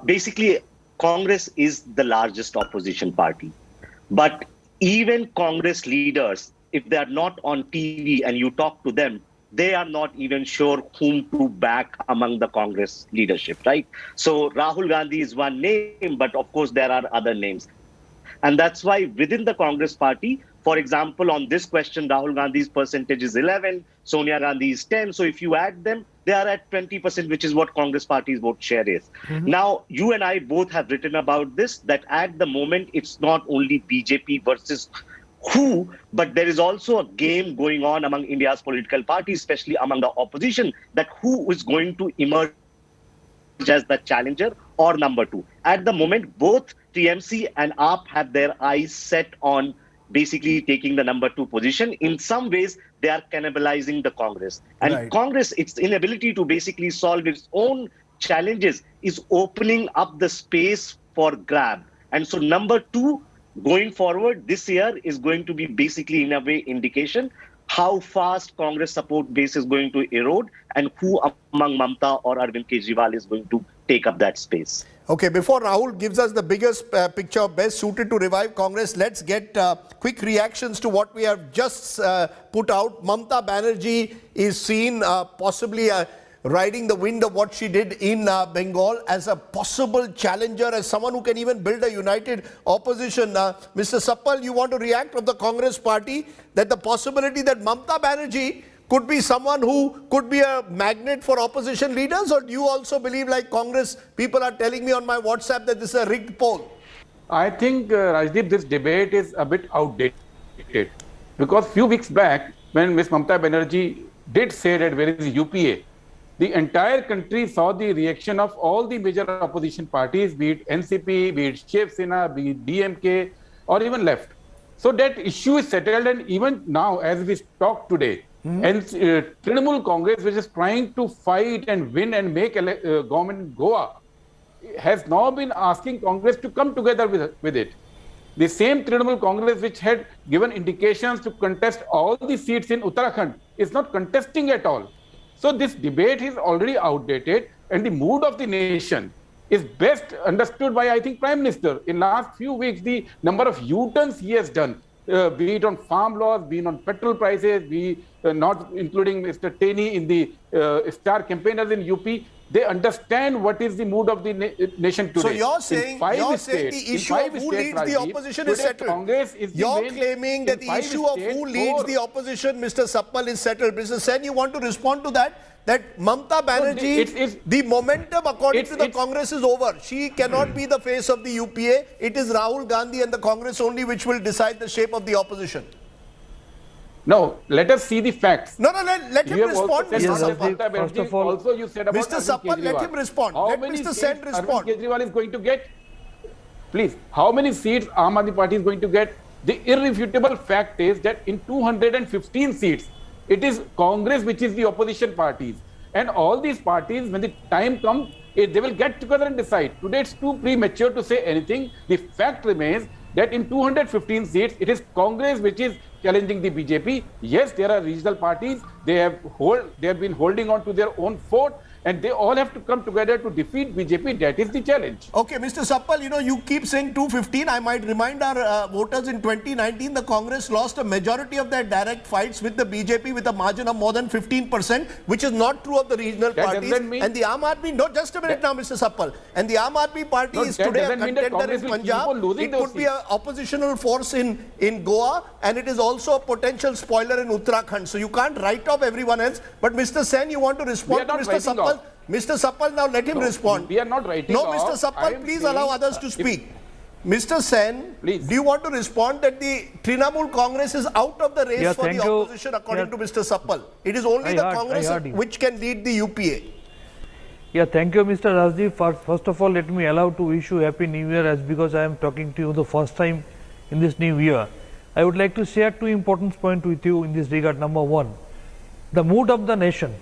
Basically, Congress is the largest opposition party. But even Congress leaders, if they are not on TV and you talk to them, they are not even sure whom to back among the Congress leadership, right? So Rahul Gandhi is one name, but of course there are other names. And that's why within the Congress party, For example, on this question, Rahul Gandhi's percentage is 11, Sonia Gandhi is 10. So if you add them, they are at 20%, which is what Congress party's vote share is. Now, you and I both have written about this, that at the moment, it's not only BJP versus who, but there is also a game going on among India's political parties, especially among the opposition, that who is going to emerge as the challenger or number two. At the moment, both TMC and AAP have their eyes set on basically taking the number two position. In some ways, they are cannibalizing the Congress. And Congress, its inability to basically solve its own challenges is opening up the space for grab. And so number two, going forward this year is going to be basically in a way indication how fast Congress support base is going to erode and who among Mamta or Arvind Kejriwal is going to take up that space. Okay, before Rahul gives us the biggest picture of best suited to revive Congress, let's get quick reactions to what we have just put out. Mamta Banerjee is seen possibly riding the wind of what she did in Bengal as a possible challenger, as someone who can even build a united opposition. Mr. Sappal, you want to react of the Congress party that the possibility that Mamta Banerjee could be someone who could be a magnet for opposition leaders, or do you also believe, like Congress people are telling me on my WhatsApp, that this is a rigged poll? I think, Rajdeep, this debate is a bit outdated, because few weeks back, when Ms. Mamta Banerjee did say that where is UPA, the entire country saw the reaction of all the major opposition parties, be it NCP, be it Shiv Sena, be it DMK, or even left. So that issue is settled, and even now, as we talk today, and Trinamool Congress, which is trying to fight and win and make government in Goa, has now been asking Congress to come together with it. The same Trinamool Congress, which had given indications to contest all the seats in Uttarakhand, is not contesting at all. So this debate is already outdated, and the mood of the nation is best understood by, I think, Prime Minister. In last few weeks, the number of U-turns he has done, be it on farm laws, be it on petrol prices, be not including Mr. Taney in the star campaigners in UP, they understand what is the mood of the nation today. So you're saying the issue of who leads the opposition is settled. You're claiming that the issue of who leads the opposition, Mr. Sappal, is settled. Mr. Sen, you want to respond to that? That Mamta Banerjee, the momentum according to the Congress is over. She cannot be the face of the UPA. It is Rahul Gandhi and the Congress only which will decide the shape of the opposition. No, let us see the facts. No, let him respond, Mr. Sappal. First of all, also you said about Mr. Sappal, let him respond. Let Mr. Sen respond. Arvind Kejriwal is going to get? Please, how many seats Aam Aadmi Party is going to get? The irrefutable fact is that in 215 seats, it is Congress which is the opposition parties. And all these parties, when the time comes, they will get together and decide. Today it's too premature to say anything. The fact remains that in 215 seats, it is Congress which is challenging the BJP. Yes, there are regional parties. They have been holding on to their own fort, and they all have to come together to defeat BJP. That is the challenge. Okay, Mr. Sappal, you keep saying 215. I might remind our voters, in 2019, the Congress lost a majority of their direct fights with the BJP with a margin of more than 15%, which is not true of the regional parties. And the Aam Aadmi, no, just a minute now, Mr. Sappal. And the Aam Aadmi party is today a contender in Punjab. It could be an oppositional force in Goa, and it is also a potential spoiler in Uttarakhand. So you can't write off everyone else. But Mr. Sen, you want to respond to Mr. Sappal? Mr. Sappal, now let him respond. We are not writing off. No, Mr. Sappal, please allow others to speak. Mr. Sen, please. Do you want to respond that the Trinamool Congress is out of the race for the opposition according to Mr. Sappal? It is only the Congress which can lead the UPA. Yeah, thank you, Mr. Rajdeep. First of all, let me allow to wish you Happy New Year, as because I am talking to you the first time in this new year. I would like to share two important points with you in this regard. Number one, the mood of the nation.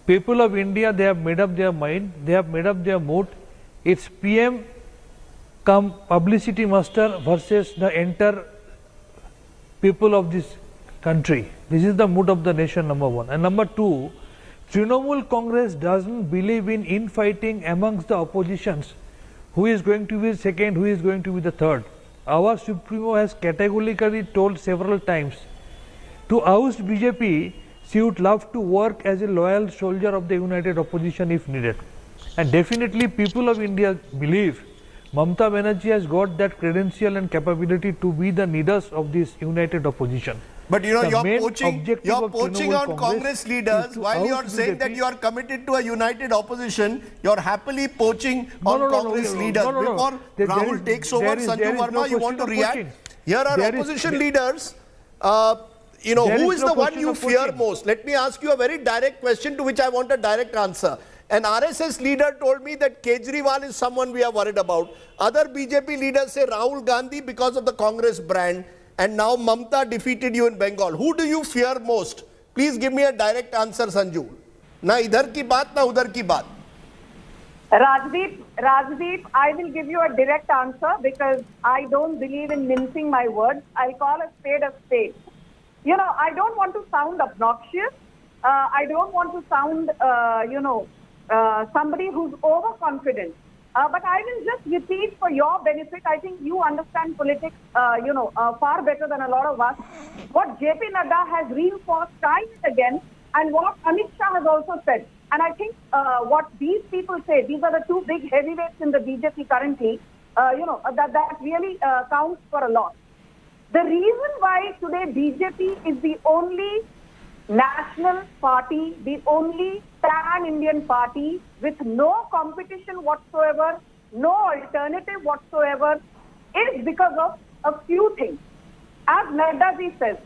People of India, they have made up their mind, they have made up their mood. It's PM come publicity master versus the entire people of this country. This is the mood of the nation, number one. And number two, Trinamool Congress doesn't believe in infighting amongst the oppositions. Who is going to be second, who is going to be the third. Our Supremo has categorically told several times, to oust BJP, she would love to work as a loyal soldier of the united opposition if needed. And definitely people of India believe Mamata Banerjee has got that credential and capability to be the leaders of this united opposition. But you know, The you're main poaching objective of on Trinamool Congress leaders is to while you're oust saying that BJP. you are committed to a united opposition. You're happily poaching on Congress leaders. Before Rahul takes over, Sanju Verma, you want to react? Here are opposition leaders. Who is the one you fear most? Let me ask you a very direct question to which I want a direct answer. An RSS leader told me that Kejriwal is someone we are worried about. Other BJP leaders say Rahul Gandhi because of the Congress brand. And now Mamata defeated you in Bengal. Who do you fear most? Please give me a direct answer, Sanju. Na idhar ki baat, na udhar ki baat. Rajdeep, I will give you a direct answer because I don't believe in mincing my words. I'll call a spade a spade. You know, I don't want to sound obnoxious. I don't want to sound, somebody who's overconfident. But I will just repeat for your benefit. I think you understand politics, far better than a lot of us. What JP Nadda has reinforced time and again, and what Amit Shah has also said. And I think what these people say, these are the two big heavyweights in the BJP currently, that really counts for a lot. The reason why today BJP is the only national party, the only pan-Indian party with no competition whatsoever, no alternative whatsoever, is because of a few things. As Nadda ji says,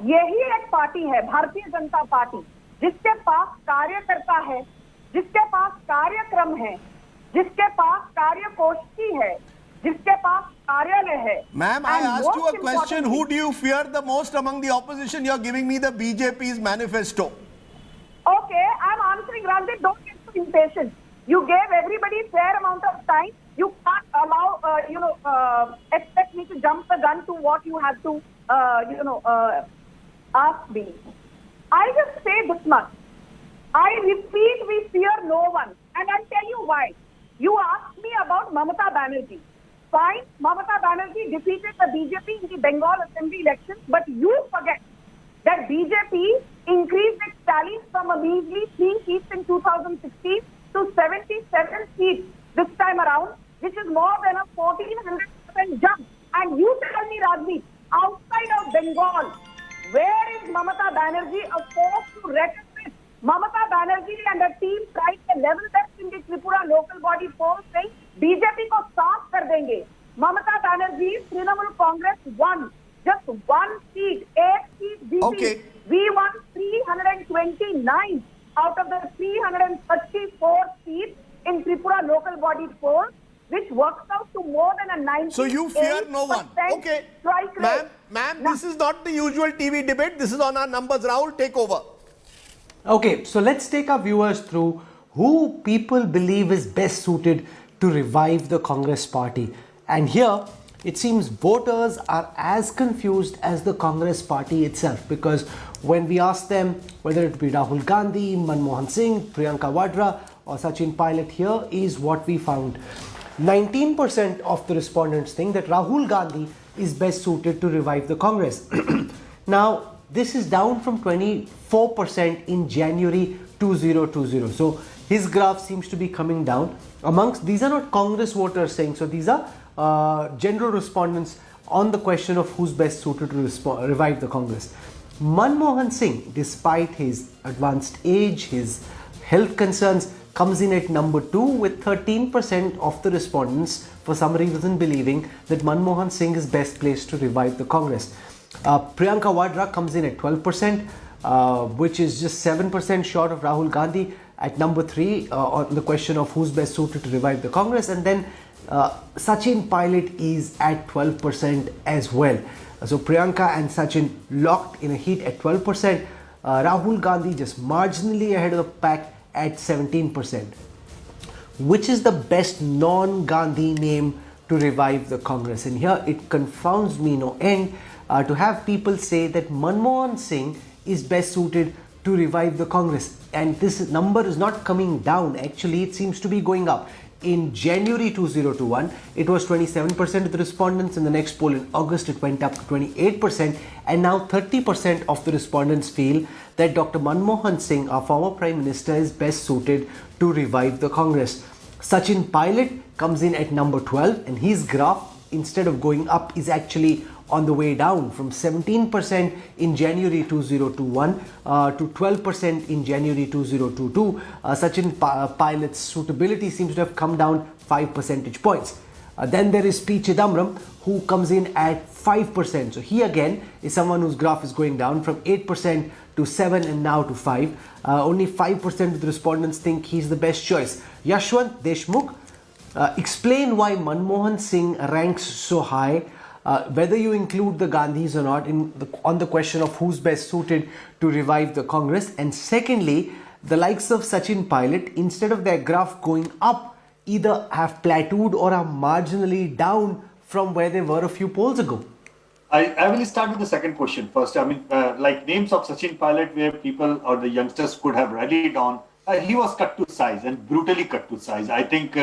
यही एक party है, Bharatiya Janata party, जिसके पास कार्यकर्ता है, जिसके पास कार्यक्रम है, जिसके पास कार्यकोष्ठी है, जिसके पास कार्यालय है. Ma'am, I asked you a question. Who do you fear the most among the opposition? You're giving me the BJP's manifesto. Okay, I'm answering. Rajdeep, don't get so impatient. You gave everybody fair amount of time. You can't allow, expect me to jump the gun to what you have to, ask me. I just say this much. I repeat, we fear no one. And I'll tell you why. You asked me about Mamata Banerjee. Fine, Mamata Banerjee defeated the BJP in the Bengal Assembly elections, but you forget that BJP increased its tally from a measly 3 seats in 2016 to 77 seats this time around, which is more than a 1400% jump. And you tell me, Rajdeep, outside of Bengal, where is Mamata Banerjee a force to reckon with? Mamata Banerjee and her team tried the level best in the Tripura local body poll, saying BJP को साफ कर देंगे. Mamata Banerjee, Trinamool Congress won just one seat, 8 seats GP. Okay. We won 329 out of the 334 seats in Tripura local body poll, which works out to more than a 98% So you fear no one. Okay. strike rate. Ma'am, this is not the usual TV debate. This is on our numbers. Rahul, take over. Okay, so let's take our viewers through who people believe is best suited to revive the Congress party. And here, it seems voters are as confused as the Congress party itself, because when we ask them whether it be Rahul Gandhi, Manmohan Singh, Priyanka Vadra or Sachin Pilot, here is what we found. 19% of the respondents think that Rahul Gandhi is best suited to revive the Congress. Now, this is down from 24% in January 2020. So his graph seems to be coming down. Amongst these are not Congress voters saying, so these are general respondents on the question of who's best suited to revive the Congress. Manmohan Singh, despite his advanced age, his health concerns, comes in at number 2 with 13% of the respondents for some reason believing that Manmohan Singh is best placed to revive the Congress. Priyanka Vadra comes in at 12%, which is just 7% short of Rahul Gandhi at number 3 on the question of who's best suited to revive the Congress. And then Sachin Pilot is at 12% as well. So Priyanka and Sachin locked in a heat at 12%. Rahul Gandhi just marginally ahead of the pack at 17%. Which is the best non-Gandhi name to revive the Congress? And here it confounds me no end to have people say that Manmohan Singh is best suited to revive the Congress. And this number is not coming down. Actually, it seems to be going up. In January 2021, it was 27% of the respondents. In the next poll in August, it went up to 28%. And now 30% of the respondents feel that Dr. Manmohan Singh, our former Prime Minister, is best suited to revive the Congress. Sachin Pilot comes in at number 12, and his graph, instead of going up, is actually on the way down from 17% in January 2021 to 12% in January 2022. Sachin Pilot's suitability seems to have come down 5 percentage points. Then there is P. Chidambaram, who comes in at 5%. So he again is someone whose graph is going down from 8% to 7 and now to 5. Only 5% of the respondents think he's the best choice. Yashwant Deshmukh, explain why Manmohan Singh ranks so high, whether you include the Gandhis or not on the question of who's best suited to revive the Congress. And secondly, the likes of Sachin Pilot, instead of their graph going up, either have plateaued or are marginally down from where they were a few polls ago. I will start with the second question first. I mean, like names of Sachin Pilot, where people or the youngsters could have rallied on, he was cut to size and brutally cut to size. I think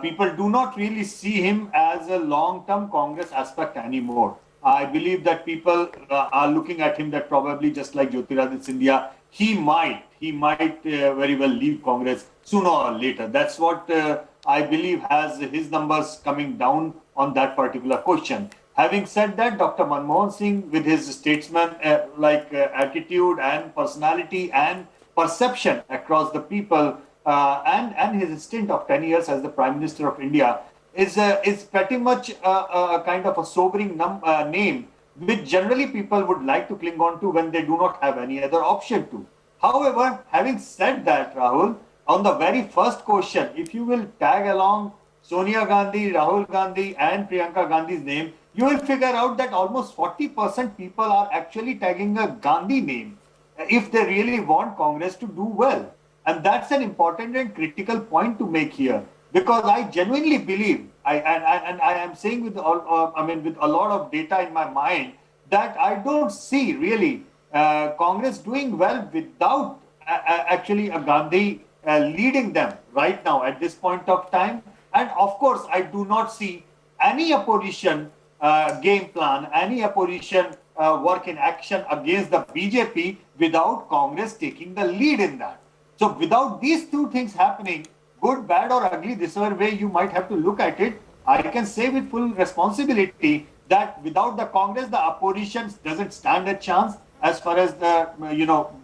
people do not really see him as a long-term Congress aspect anymore. I believe that people are looking at him that probably just like Jyotiraditya Scindia, he might very well leave Congress sooner or later. That's what I believe has his numbers coming down on that particular question. Having said that, Dr. Manmohan Singh, with his statesman-like attitude and personality and perception across the people, and his stint of 10 years as the Prime Minister of India, is pretty much a kind of a sobering name, which generally people would like to cling on to when they do not have any other option to. However, having said that, Rahul, on the very first question, if you will tag along Sonia Gandhi, Rahul Gandhi and Priyanka Gandhi's name, you will figure out that almost 40% people are actually tagging a Gandhi name if they really want Congress to do well. And that's an important and critical point to make here, because I genuinely believe, I am saying with with a lot of data in my mind, that I don't see really Congress doing well without actually a Gandhi leading them right now at this point of time. And of course, I do not see any opposition game plan, any opposition work in action against the BJP without Congress taking the lead in that. So without these two things happening, good, bad or ugly, this is the way you might have to look at it, I can say with full responsibility that without the Congress, the opposition doesn't stand a chance as far as the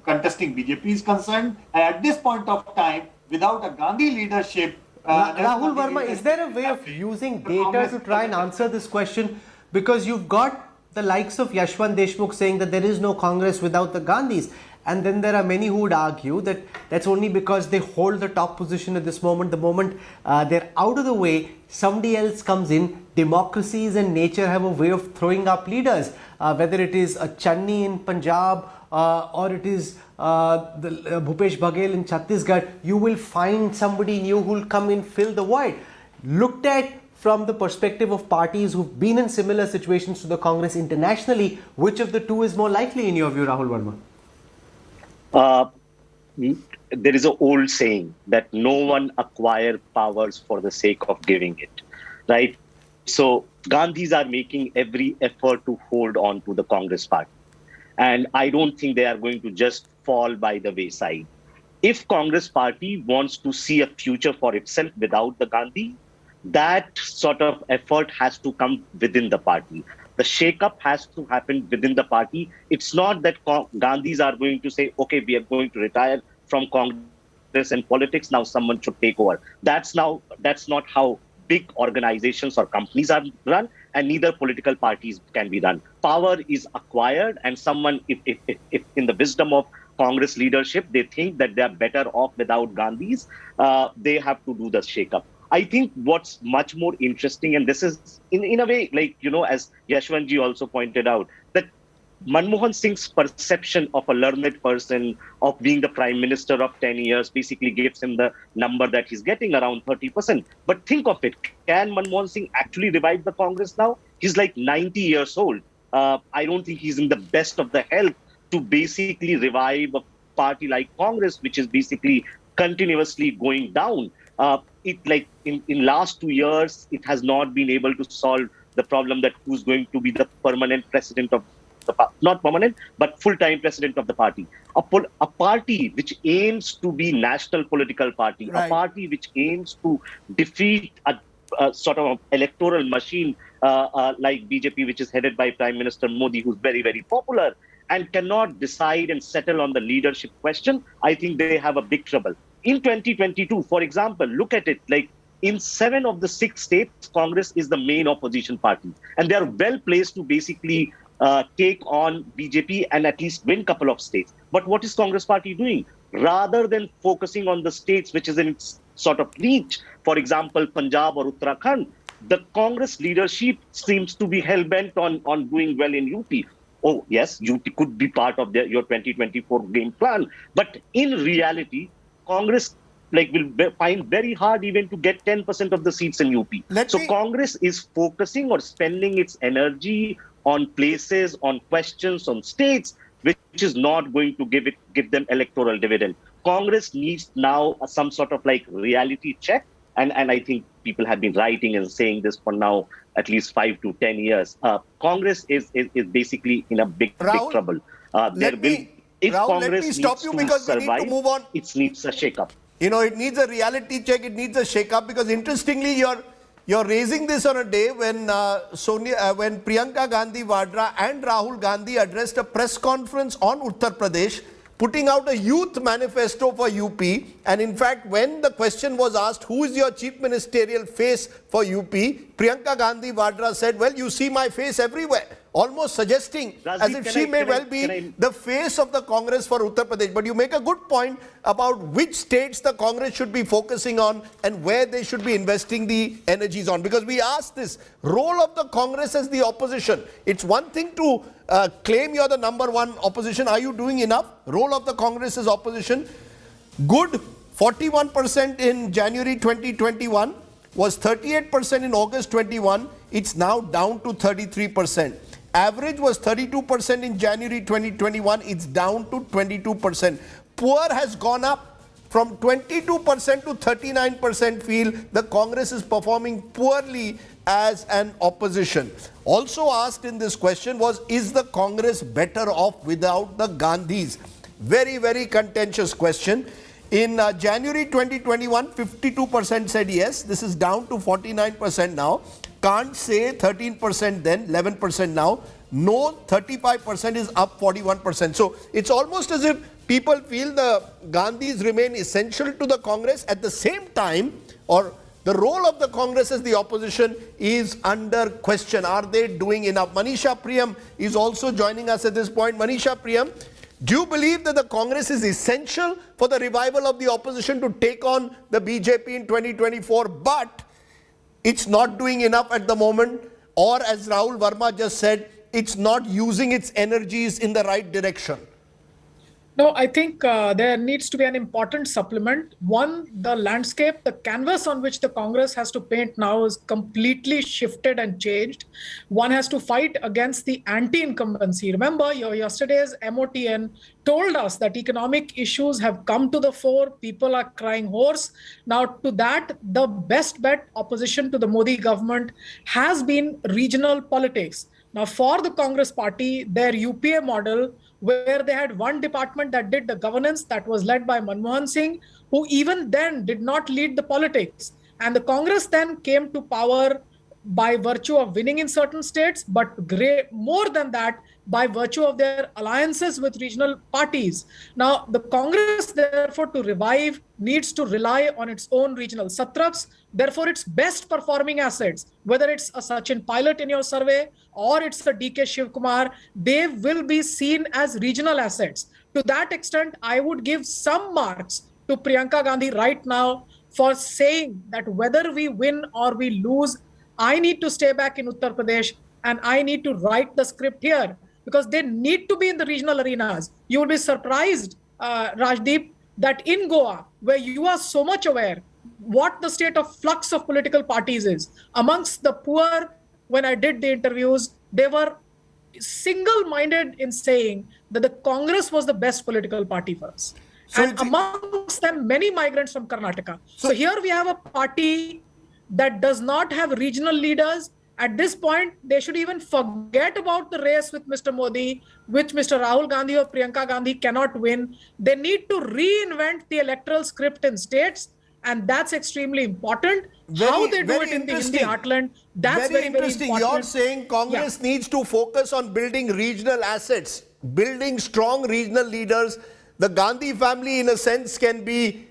contesting BJP is concerned. And at this point of time, without a Gandhi leadership, Rahul Verma, is there a way of using data to try and answer this question? Because you've got the likes of Yashwant Deshmukh saying that there is no Congress without the Gandhis. And then there are many who would argue that that's only because they hold the top position at this moment. The moment they're out of the way, somebody else comes in. Democracies and nature have a way of throwing up leaders, whether it is a Channi in Punjab or it is the Bhupesh Baghel in Chhattisgarh. You will find somebody new who will come in, fill the void. Looked at from the perspective of parties who've been in similar situations to the Congress internationally, which of the two is more likely in your view, Rahul Verma? There is an old saying that no one acquires powers for the sake of giving it, right? So Gandhis are making every effort to hold on to the Congress party. And I don't think they are going to just fall by the wayside. If Congress party wants to see a future for itself without the Gandhi, that sort of effort has to come within the party. The shake-up has to happen within the party. It's not that Gandhis are going to say, okay, we are going to retire from Congress and politics, now someone should take over. That's not how big organizations or companies are run, and neither political parties can be run. Power is acquired, and someone, if in the wisdom of Congress leadership, they think that they are better off without Gandhis, they have to do the shake-up. I think what's much more interesting, and this is in a way, like, as Yashwantji also pointed out, that Manmohan Singh's perception of a learned person, of being the Prime Minister of 10 years, basically gives him the number that he's getting, around 30%. But think of it, can Manmohan Singh actually revive the Congress now? He's like 90 years old. I don't think he's in the best of the health to basically revive a party like Congress, which is basically continuously going down. In last 2 years, it has not been able to solve the problem that who's going to be the permanent president of the party, not permanent, but full-time president of the party. A party which aims to be national political party, right. A party which aims to defeat a sort of electoral machine like BJP, which is headed by Prime Minister Modi, who's very, very popular, and cannot decide and settle on the leadership question, I think they have a big trouble. In 2022, for example, look at it, like in 7 of the 6 states, Congress is the main opposition party, and they are well placed to basically take on BJP and at least win a couple of states. But what is Congress party doing? Rather than focusing on the states which is in its sort of reach, for example, Punjab or Uttarakhand, the Congress leadership seems to be hell-bent on doing well in UP. Oh, yes, UP could be part of your 2024 game plan. But in reality, Congress will find very hard even to get 10% of the seats in UP. Congress is focusing or spending its energy on places, on questions, on states, which is not going to give them electoral dividend. Congress needs now some sort of reality check. And I think people have been writing and saying this for now at least 5 to 10 years. Congress is basically in a big trouble. If Congress needs to survive, it needs a shake-up. It needs a reality check, it needs a shake-up, because interestingly, you're raising this on a day when when Priyanka Gandhi Vadra and Rahul Gandhi addressed a press conference on Uttar Pradesh, putting out a youth manifesto for UP. And in fact, when the question was asked, who is your chief ministerial face for UP, Priyanka Gandhi Vadra said, well, you see my face everywhere, almost suggesting Rajdeep, as if she may well be the face of the Congress for Uttar Pradesh. But you make a good point about which states the Congress should be focusing on and where they should be investing the energies on. Because we asked this, role of the Congress as the opposition. It's one thing to claim you're the number one opposition. Are you doing enough? Role of the Congress as opposition. Good, 41% in January 2021, was 38% in August 21. It's now down to 33%. Average was 32% in January 2021. It's down to 22%. Poor has gone up from 22% to 39%. Feel the Congress is performing poorly as an opposition. Also asked in this question was, is the Congress better off without the Gandhis? Very, very contentious question. In January 2021, 52% said yes. This is down to 49% now. Can't say 13% then, 11% now. No, 35% is up 41%. So it's almost as if people feel the Gandhis remain essential to the Congress. At the same time, or the role of the Congress as the opposition is under question. Are they doing enough? Manisha Priyam is also joining us at this point. Manisha Priyam, do you believe that the Congress is essential for the revival of the opposition to take on the BJP in 2024, but it's not doing enough at the moment? Or as Rahul Verma just said, it's not using its energies in the right direction? No, I think there needs to be an important supplement. One, the landscape, the canvas on which the Congress has to paint now is completely shifted and changed. One has to fight against the anti-incumbency. Remember, yesterday's MOTN told us that economic issues have come to the fore. People are crying hoarse. Now, to that, the best bet opposition to the Modi government has been regional politics. Now, for the Congress party, their UPA model, where they had one department that did the governance, that was led by Manmohan Singh, who even then did not lead the politics. And the Congress then came to power by virtue of winning in certain states, but more than that, by virtue of their alliances with regional parties. Now, the Congress, therefore, to revive, needs to rely on its own regional satraps. Therefore, its best performing assets, whether it's a Sachin Pilot in your survey or it's a DK Shivkumar, they will be seen as regional assets. To that extent, I would give some marks to Priyanka Gandhi right now for saying that whether we win or we lose, I need to stay back in Uttar Pradesh and I need to write the script here, because they need to be in the regional arenas. You will be surprised, Rajdeep, that in Goa, where you are so much aware what the state of flux of political parties is, amongst the poor, when I did the interviews, they were single-minded in saying that the Congress was the best political party for us. So and amongst them, many migrants from Karnataka. So here we have a party that does not have regional leaders. At this point, they should even forget about the race with Mr. Modi, which Mr. Rahul Gandhi or Priyanka Gandhi cannot win. They need to reinvent the electoral script in states and that's extremely important. How they do it in the heartland, that's very interesting. important. You're saying Congress needs to focus on building regional assets, building strong regional leaders. The Gandhi family, in a sense, can be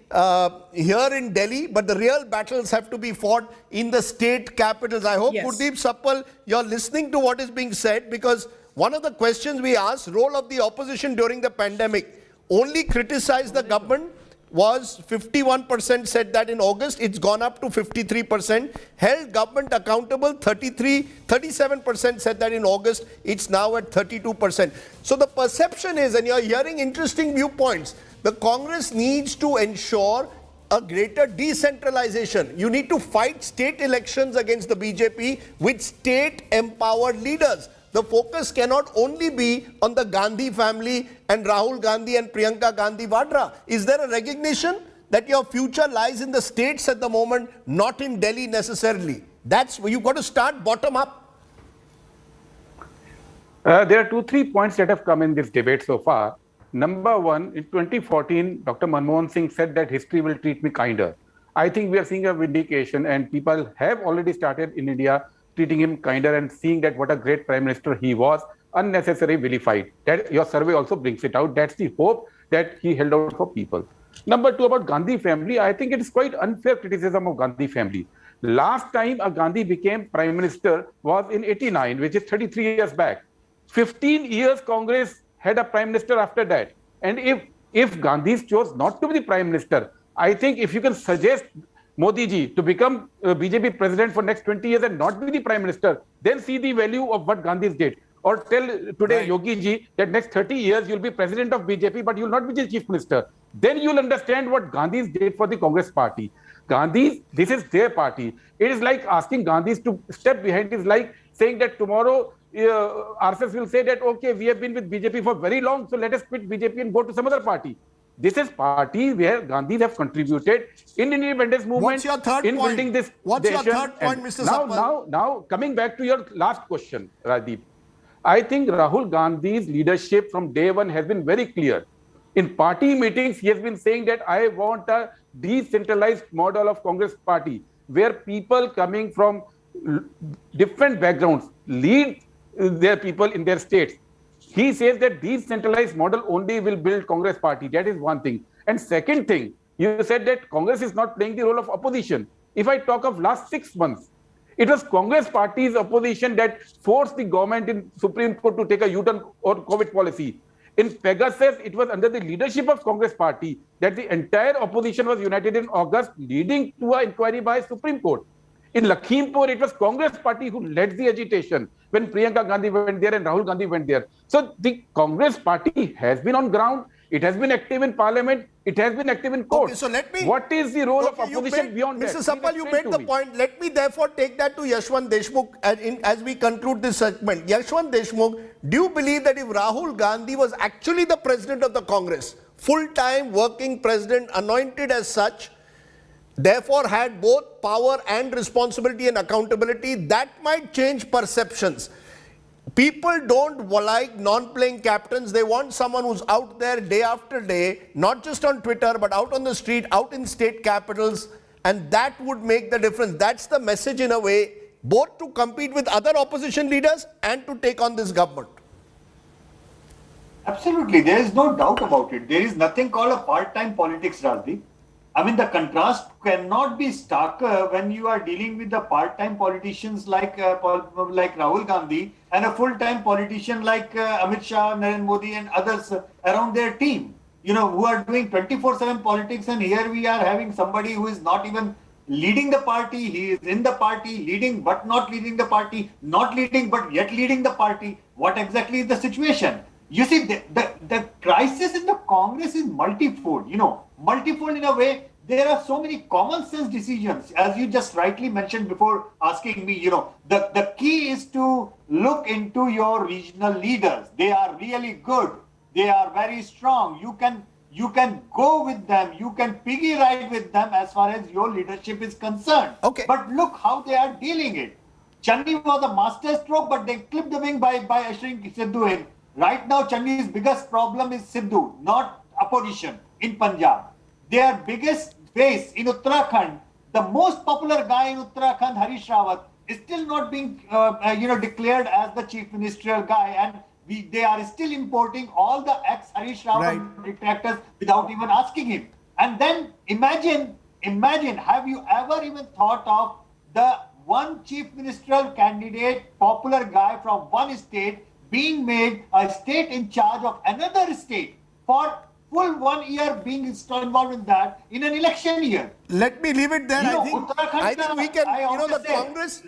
here in Delhi, but the real battles have to be fought in the state capitals. I hope, Gurdeep Sappal, you're listening to what is being said, because one of the questions we asked, role of the opposition during the pandemic, only criticized the government was 51% said that in August. It's gone up to 53%. Held government accountable, 37% said that in August. It's now at 32%. So the perception is, and you're hearing interesting viewpoints, the Congress needs to ensure a greater decentralization. You need to fight state elections against the BJP with state-empowered leaders. The focus cannot only be on the Gandhi family and Rahul Gandhi and Priyanka Gandhi Vadra. Is there a recognition that your future lies in the states at the moment, not in Delhi necessarily? That's where you've got to start bottom up. There are 2-3 points that have come in this debate so far. Number one, in 2014, Dr. Manmohan Singh said that history will treat me kinder. I think we are seeing a vindication, and people have already started in India treating him kinder and seeing that what a great prime minister he was, unnecessarily vilified. That your survey also brings it out. That's the hope that he held out for people. Number two, about Gandhi family, I think it is quite unfair criticism of Gandhi family. Last time a Gandhi became prime minister was in 89, which is 33 years back. 15 years Congress had a prime minister after that. And if Gandhi chose not to be the prime minister, I think if you can suggest Modi ji to become BJP president for next 20 years and not be the prime minister, then see the value of what Gandhi did. Or tell today Yogi ji that next 30 years you'll be president of BJP, but you'll not be the chief minister. Then you'll understand what Gandhis did for the Congress party. Gandhis, this is their party. It is like asking Gandhis to step behind. It is like saying that tomorrow RSS will say that, okay, we have been with BJP for very long, so let us quit BJP and go to some other party. This is party where Gandhis have contributed in independence movement. What's your third in point? building this What's nation. your third point, Mr. Sappal? Now, coming back to your last question, Rajdeep, I think Rahul Gandhi's leadership from day one has been very clear. In party meetings, he has been saying that I want a decentralized model of Congress party where people coming from different backgrounds lead their people in their states. He says that decentralized model only will build Congress party. That is one thing. And second thing, you said that Congress is not playing the role of opposition. If I talk of last 6 months, it was Congress party's opposition that forced the government in Supreme Court to take a U-turn on COVID policy. In Pegasus, it was under the leadership of Congress party that the entire opposition was united in August, leading to an inquiry by Supreme Court. In Lakhimpur, it was Congress party who led the agitation when Priyanka Gandhi went there and Rahul Gandhi went there. So the Congress party has been on ground. It has been active in parliament. It has been active in court. Okay, so let me. What is the role of opposition beyond that? Mr. Sappal, you made the point. Let me therefore take that to Yashwant Deshmukh as we conclude this segment. Yashwant Deshmukh, do you believe that if Rahul Gandhi was actually the president of the Congress, full-time working president, anointed as such, therefore had both power and responsibility and accountability, that might change perceptions? People don't like non-playing captains. They want someone who's out there day after day, not just on Twitter, but out on the street, out in state capitals, and that would make the difference. That's the message in a way, both to compete with other opposition leaders and to take on this government. Absolutely, there is no doubt about it. There is nothing called a part-time politics, Rajdeep. I mean, the contrast cannot be starker when you are dealing with the part-time politicians like Rahul Gandhi and a full-time politician like Amit Shah, Narendra Modi and others around their team, you know, who are doing 24/7 politics. And here we are having somebody who is not even leading the party. He is in the party, leading but not leading the party, not leading but yet leading the party. What exactly is the situation? You see, the crisis in the Congress is multifold, multifold in a way. There are so many common sense decisions, as you just rightly mentioned before asking me, the key is to look into your regional leaders. They are really good. They are very strong. You can go with them. You can piggy ride with them as far as your leadership is concerned. Okay. But look how they are dealing it. Channi was a master stroke, but they clipped the wing by ushering Sidhu in. Right now, Channi's biggest problem is Sidhu, not opposition in Punjab. Their biggest base in Uttarakhand, the most popular guy in Uttarakhand, Harish Rawat, is still not being declared as the chief ministerial guy, and they are still importing all the ex-Harish Rawat detractors without even asking him. And then imagine, have you ever even thought of the one chief ministerial candidate, popular guy from one state, being made a state in charge of another state for full 1 year, being involved in that in an election year? Let me leave it there. I think we can, the Congress,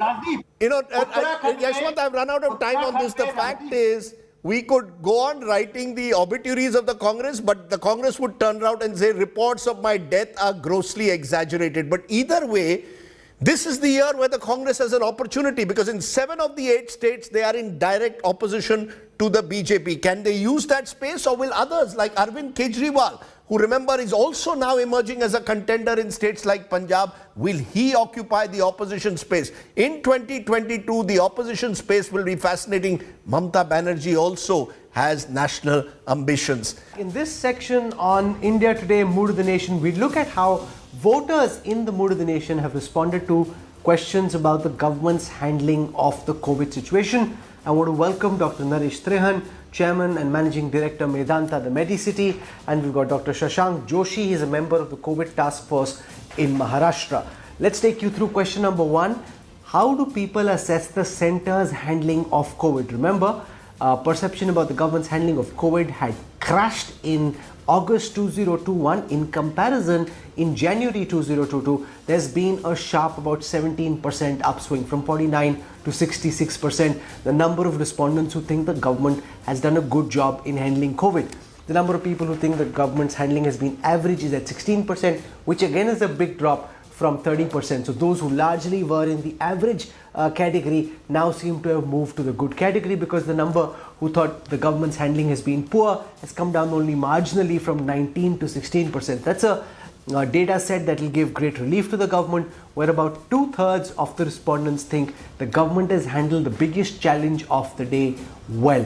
Yashwant, I've run out of time on this. The fact is, we could go on writing the obituaries of the Congress, but the Congress would turn around and say reports of my death are grossly exaggerated. But either way, this is the year where the Congress has an opportunity, because in 7 of the 8 states, they are in direct opposition to the BJP. Can they use that space, or will others like Arvind Kejriwal, who, remember, is also now emerging as a contender in states like Punjab, will he occupy the opposition space? In 2022, the opposition space will be fascinating. Mamata Banerjee also has national ambitions. In this section on India Today, Mood of the Nation, we look at how voters in the Mood of the Nation have responded to questions about the government's handling of the COVID situation. I want to welcome Dr. Naresh Trehan, Chairman and Managing Director, Medanta, the Medicity, and we've got Dr. Shashank Joshi. He's a member of the COVID Task Force in Maharashtra. Let's take you through question number 1. How do people assess the centre's handling of COVID? Remember, perception about the government's handling of COVID had crashed in August 2021. In comparison, in January 2022, there's been a sharp about 17% upswing from 49 to 66%. The number of respondents who think the government has done a good job in handling COVID. The number of people who think the government's handling has been average is at 16%, which again is a big drop from 30%. So those who largely were in the average category now seem to have moved to the good category, because the number who thought the government's handling has been poor has come down only marginally from 19 to 16%. That's a data set that will give great relief to the government, where about 2/3 of the respondents think the government has handled the biggest challenge of the day well.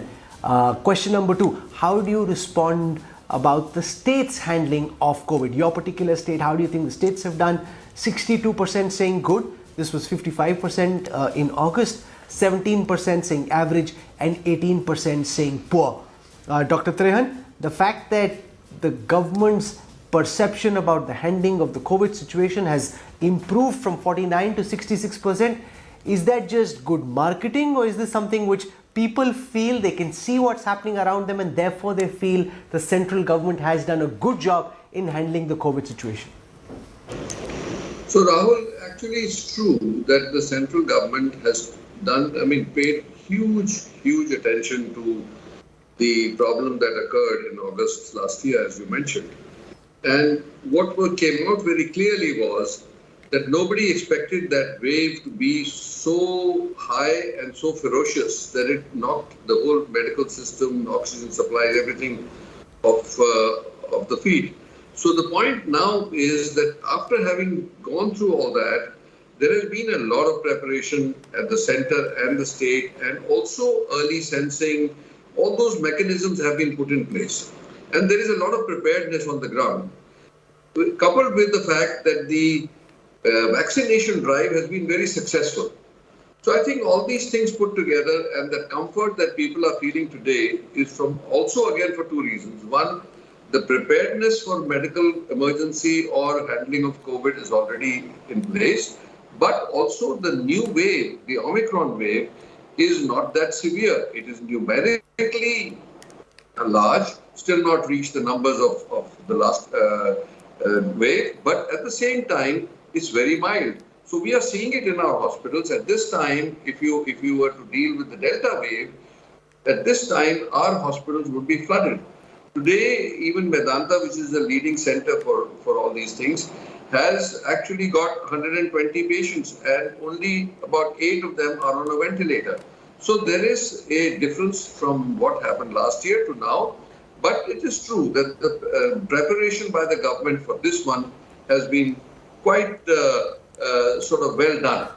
Question number 2, how do you respond about the state's handling of COVID? Your particular state, how do you think the states have done? 62% saying good. This was 55% in August, 17% saying average, and 18% saying poor. Dr. Trehan, the fact that the government's perception about the handling of the COVID situation has improved from 49 to 66%, is that just good marketing, or is this something which people feel they can see what's happening around them and therefore they feel the central government has done a good job in handling the COVID situation? So Rahul, actually it's true that the central government has paid huge attention to the problem that occurred in August last year, as you mentioned. And what came out very clearly was that nobody expected that wave to be so high and so ferocious that it knocked the whole medical system, oxygen supplies, everything off the feet. So the point now is that after having gone through all that, there has been a lot of preparation at the center and the state, and also early sensing. All those mechanisms have been put in place. And there is a lot of preparedness on the ground, coupled with the fact that the vaccination drive has been very successful. So I think all these things put together, and the comfort that people are feeling today is from also again for 2 reasons. One, the preparedness for medical emergency or handling of COVID is already in place, but also the new wave, the Omicron wave, is not that severe. It is numerically large, still not reached the numbers of the last wave, but at the same time, it's very mild. So we are seeing it in our hospitals. At this time, if you were to deal with the Delta wave, at this time, our hospitals would be flooded. Today, even Medanta, which is the leading center for all these things, has actually got 120 patients, and only about 8 of them are on a ventilator. So there is a difference from what happened last year to now. But it is true that the preparation by the government for this one has been quite sort of well done.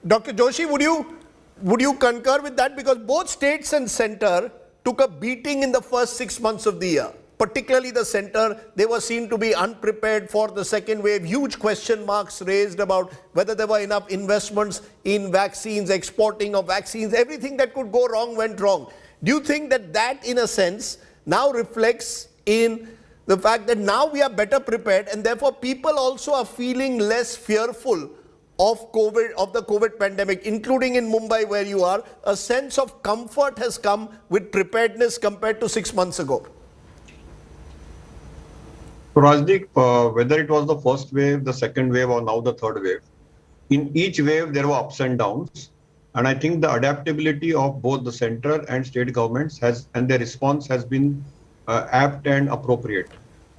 Dr. Joshi, would you concur with that? Because both states and center took a beating in the first 6 months of the year. particularly the center, they were seen to be unprepared for the second wave. Huge question marks raised about whether there were enough investments in vaccines, exporting of vaccines. Everything that could go wrong went wrong. Do you think that that, in a sense, now reflects in the fact that now we are better prepared, and therefore people also are feeling less fearful of COVID, of the COVID pandemic, including in Mumbai where you are? A sense of comfort has come with preparedness compared to 6 months ago. So Rajdeep, whether it was the first wave, the second wave, or now the third wave, in each wave there were ups and downs. And I think the adaptability of both the center and state governments and their response has been apt and appropriate.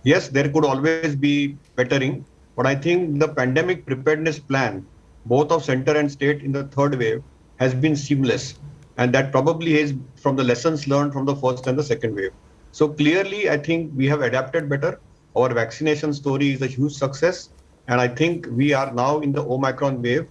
Yes, there could always be bettering, but I think the pandemic preparedness plan, both of center and state in the third wave, has been seamless. And that probably is from the lessons learned from the first and the second wave. So clearly, I think we have adapted better. Our vaccination story is a huge success. And I think we are now in the Omicron wave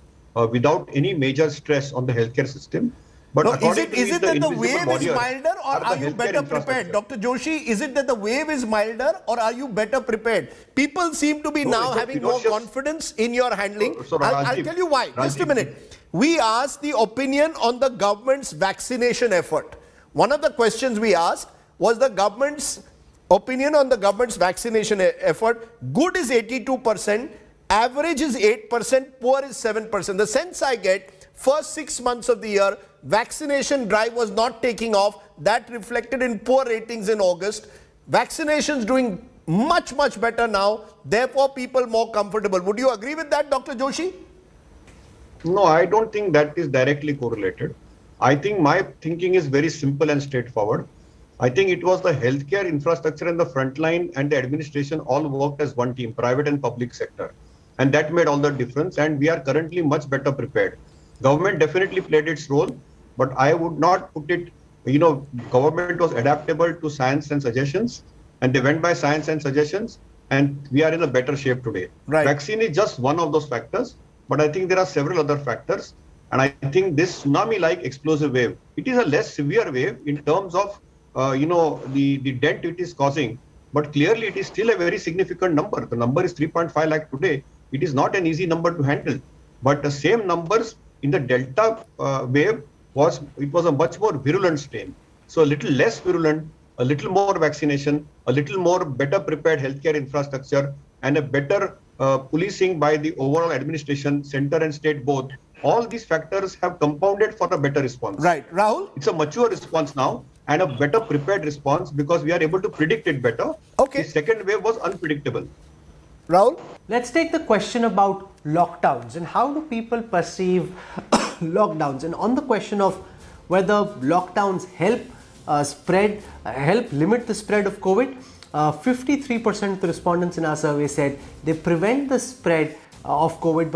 without any major stress on the healthcare system. But no, is it that the wave is milder, or are you better prepared? Dr. Joshi, is it that the wave is milder, or are you better prepared? People seem to be now having more confidence in your handling. I'll tell you why. Just a minute. We asked the opinion on the government's vaccination effort. One of the questions we asked was the government's opinion on the government's vaccination effort. Good is 82%, average is 8%, poor is 7%. The sense I get, first 6 months of the year, vaccination drive was not taking off. That reflected in poor ratings in August. Vaccinations doing much, much better now. Therefore, people more comfortable. Would you agree with that, Dr. Joshi? No, I don't think that is directly correlated. I think my thinking is very simple and straightforward. I think it was the healthcare infrastructure and the frontline and the administration all worked as one team, private and public sector. And that made all the difference. And we are currently much better prepared. Government definitely played its role, but I would not put it, government was adaptable to science and suggestions, and they went by science and suggestions, and we are in a better shape today. Right. Vaccine is just one of those factors, but I think there are several other factors. And I think this tsunami-like explosive wave, it is a less severe wave in terms of, the dent it is causing, but clearly it is still a very significant number. The number is 3.5 lakh today. It is not an easy number to handle, but the same numbers in the Delta wave was a much more virulent strain. So a little less virulent, a little more vaccination, a little more better prepared healthcare infrastructure, and a better policing by the overall administration, center and state both. All these factors have compounded for a better response. Right. Rahul? It's a mature response now and a better prepared response because we are able to predict it better. Okay. The second wave was unpredictable. Rahul? Let's take the question about lockdowns and how do people perceive lockdowns, and on the question of whether lockdowns help help limit the spread of COVID, 53% of the respondents in our survey said they prevent the spread of COVID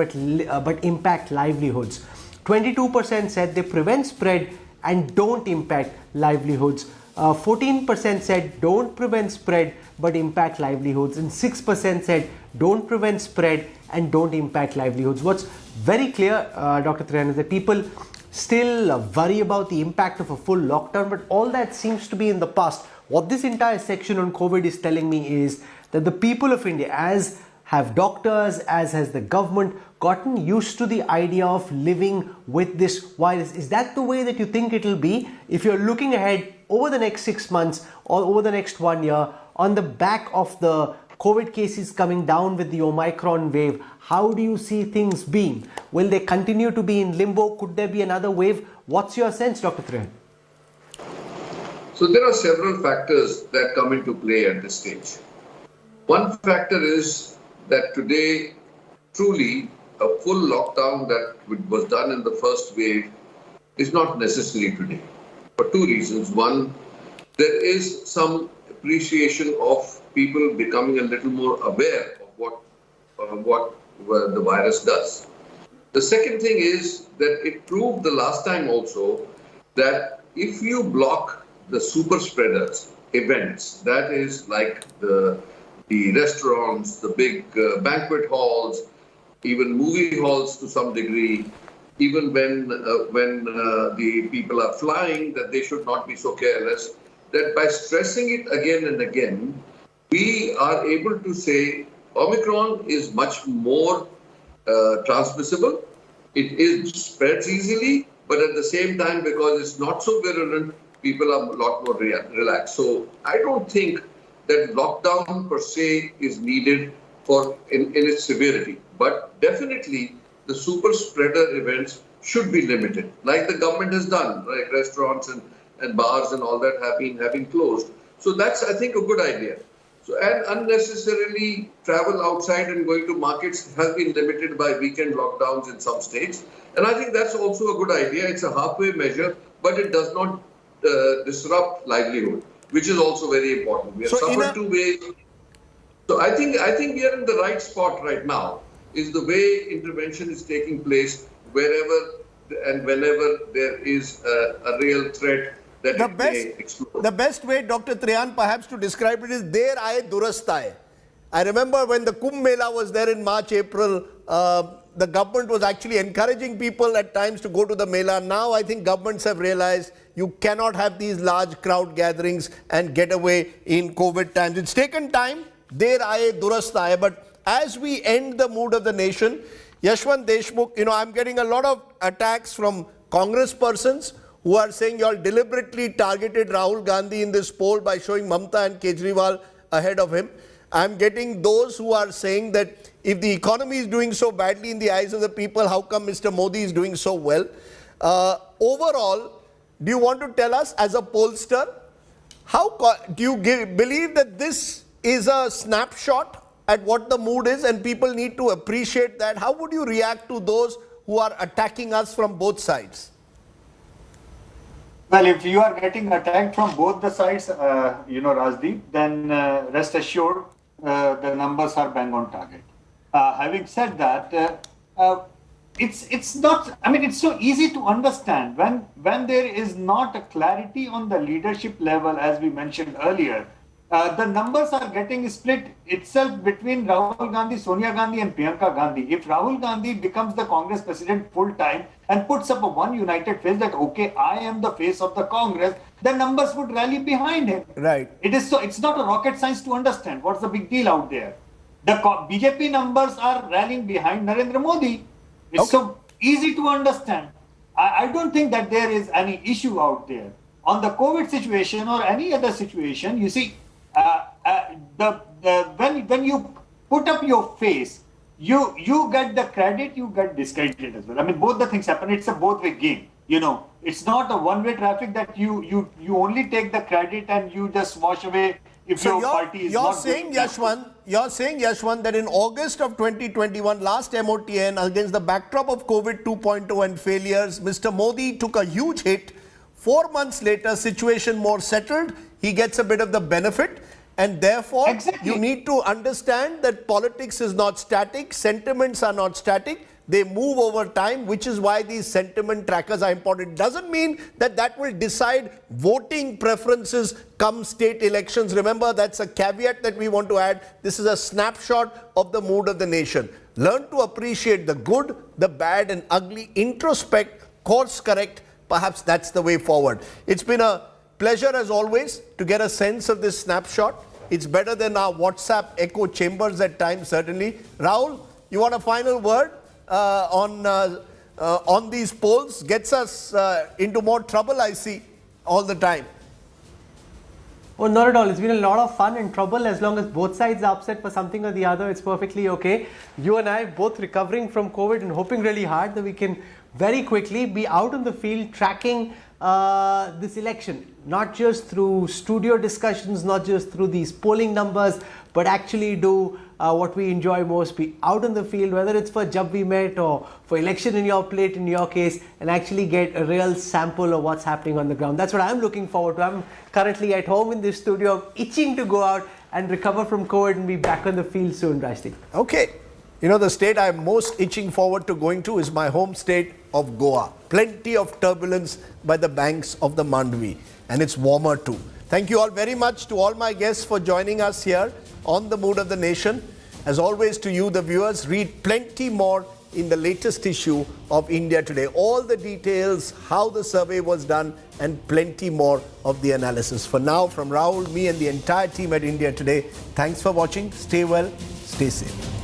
but impact livelihoods. 22% said they prevent spread and don't impact livelihoods. 14% said don't prevent spread but impact livelihoods, and 6% said don't prevent spread and don't impact livelihoods. What's very clear, Dr. Trihan, is that people still worry about the impact of a full lockdown, but all that seems to be in the past. What this entire section on COVID is telling me is that the people of India, as have doctors, as has the government, gotten used to the idea of living with this virus. Is that the way that you think it will be? If you're looking ahead over the next 6 months or over the next 1 year, on the back of the COVID cases coming down with the Omicron wave, how do you see things being? Will they continue to be in limbo? Could there be another wave? What's your sense, Dr. Trihan? So there are several factors that come into play at this stage. One factor is that today, truly, a full lockdown that was done in the first wave is not necessary today, for two reasons. One, there is some appreciation of people becoming a little more aware of what the virus does. The second thing is that it proved the last time also that if you block the super spreaders events, that is like the restaurants, the big banquet halls, even movie halls to some degree, even when the people are flying, that they should not be so careless. that by stressing it again and again, we are able to say Omicron is much more transmissible. It spreads easily, but at the same time, because it's not so virulent, people are a lot more relaxed. So I don't think that lockdown per se is needed in its severity. But definitely, the super spreader events should be limited, like the government has done, like restaurants and bars and all that have been closed. So that's, I think, a good idea. So, and unnecessarily travel outside and going to markets has been limited by weekend lockdowns in some states. And I think that's also a good idea. It's a halfway measure, but it does not disrupt livelihood, which is also very important. We have suffered 2 ways. So I think we are in the right spot right now, is the way intervention is taking place wherever and whenever there is a real threat that may explode. The best way, Dr. Trian, perhaps to describe it is Der aaye durust aaye. I remember when the Kumbh Mela was there in March, April, the government was actually encouraging people at times to go to the Mela. Now I think governments have realized you cannot have these large crowd gatherings and get away in COVID times. It's taken time, Der aaye durust aaye, but as we end the mood of the nation, Yashwant Deshmukh, I'm getting a lot of attacks from Congress persons who are saying you all deliberately targeted Rahul Gandhi in this poll by showing Mamta and Kejriwal ahead of him. I'm getting those who are saying that if the economy is doing so badly in the eyes of the people, how come Mr. Modi is doing so well? Overall, do you want to tell us as a pollster, do you believe that this is a snapshot at what the mood is and people need to appreciate that? How would you react to those who are attacking us from both sides? Well, if you are getting attacked from both the sides, Rajdeep, then rest assured the numbers are bang on target. Having said that, it's not. I mean, it's so easy to understand when there is not a clarity on the leadership level, as we mentioned earlier. The numbers are getting split itself between Rahul Gandhi, Sonia Gandhi and Priyanka Gandhi. If Rahul Gandhi becomes the Congress president full time and puts up a one united face that, okay, I am the face of the Congress, the numbers would rally behind him. Right. It's not a rocket science to understand what's the big deal out there. The BJP numbers are rallying behind Narendra Modi. It's so easy to understand. I don't think that there is any issue out there. On the COVID situation or any other situation, you see, when you put up your face, you get the credit, you get discredited as well. I mean, both the things happen. It's a both-way game. It's not a one-way traffic that you only take the credit and you just wash away if your party is not good. You're saying, Yashwant, that in August of 2021, last MOTN, against the backdrop of COVID 2.0 and failures, Mr. Modi took a huge hit. 4 months later, situation more settled. He gets a bit of the benefit, and therefore you need to understand that politics is not static, sentiments are not static, they move over time, which is why these sentiment trackers are important. Doesn't mean that will decide voting preferences come state elections. Remember, that's a caveat that we want to add. This is a snapshot of the mood of the nation. Learn to appreciate the good, the bad and ugly, introspect, course correct. Perhaps that's the way forward. It's been a pleasure as always to get a sense of this snapshot. It's better than our WhatsApp echo chambers at times, certainly. Rahul, you want a final word on these polls? Gets us into more trouble, I see, all the time. Oh, not at all. It's been a lot of fun and trouble. As long as both sides are upset for something or the other, it's perfectly okay. You and I both recovering from COVID and hoping really hard that we can very quickly be out in the field tracking this election, not just through studio discussions, not just through these polling numbers, but actually do what we enjoy most, be out in the field, whether it's for Jab We Met or for election in your plate in your case, and actually get a real sample of what's happening on the ground. That's what I'm looking forward to. I'm currently at home in this studio, itching to go out and recover from COVID and be back on the field soon, Rajdeep. Okay. The state I'm most itching forward to going to is my home state of Goa. Plenty of turbulence by the banks of the Mandvi, and it's warmer too. Thank you all very much to all my guests for joining us here on The Mood of the Nation. As always, to you, the viewers, read plenty more in the latest issue of India Today. All the details, how the survey was done, and plenty more of the analysis. For now, from Rahul, me and the entire team at India Today, thanks for watching. Stay well, stay safe.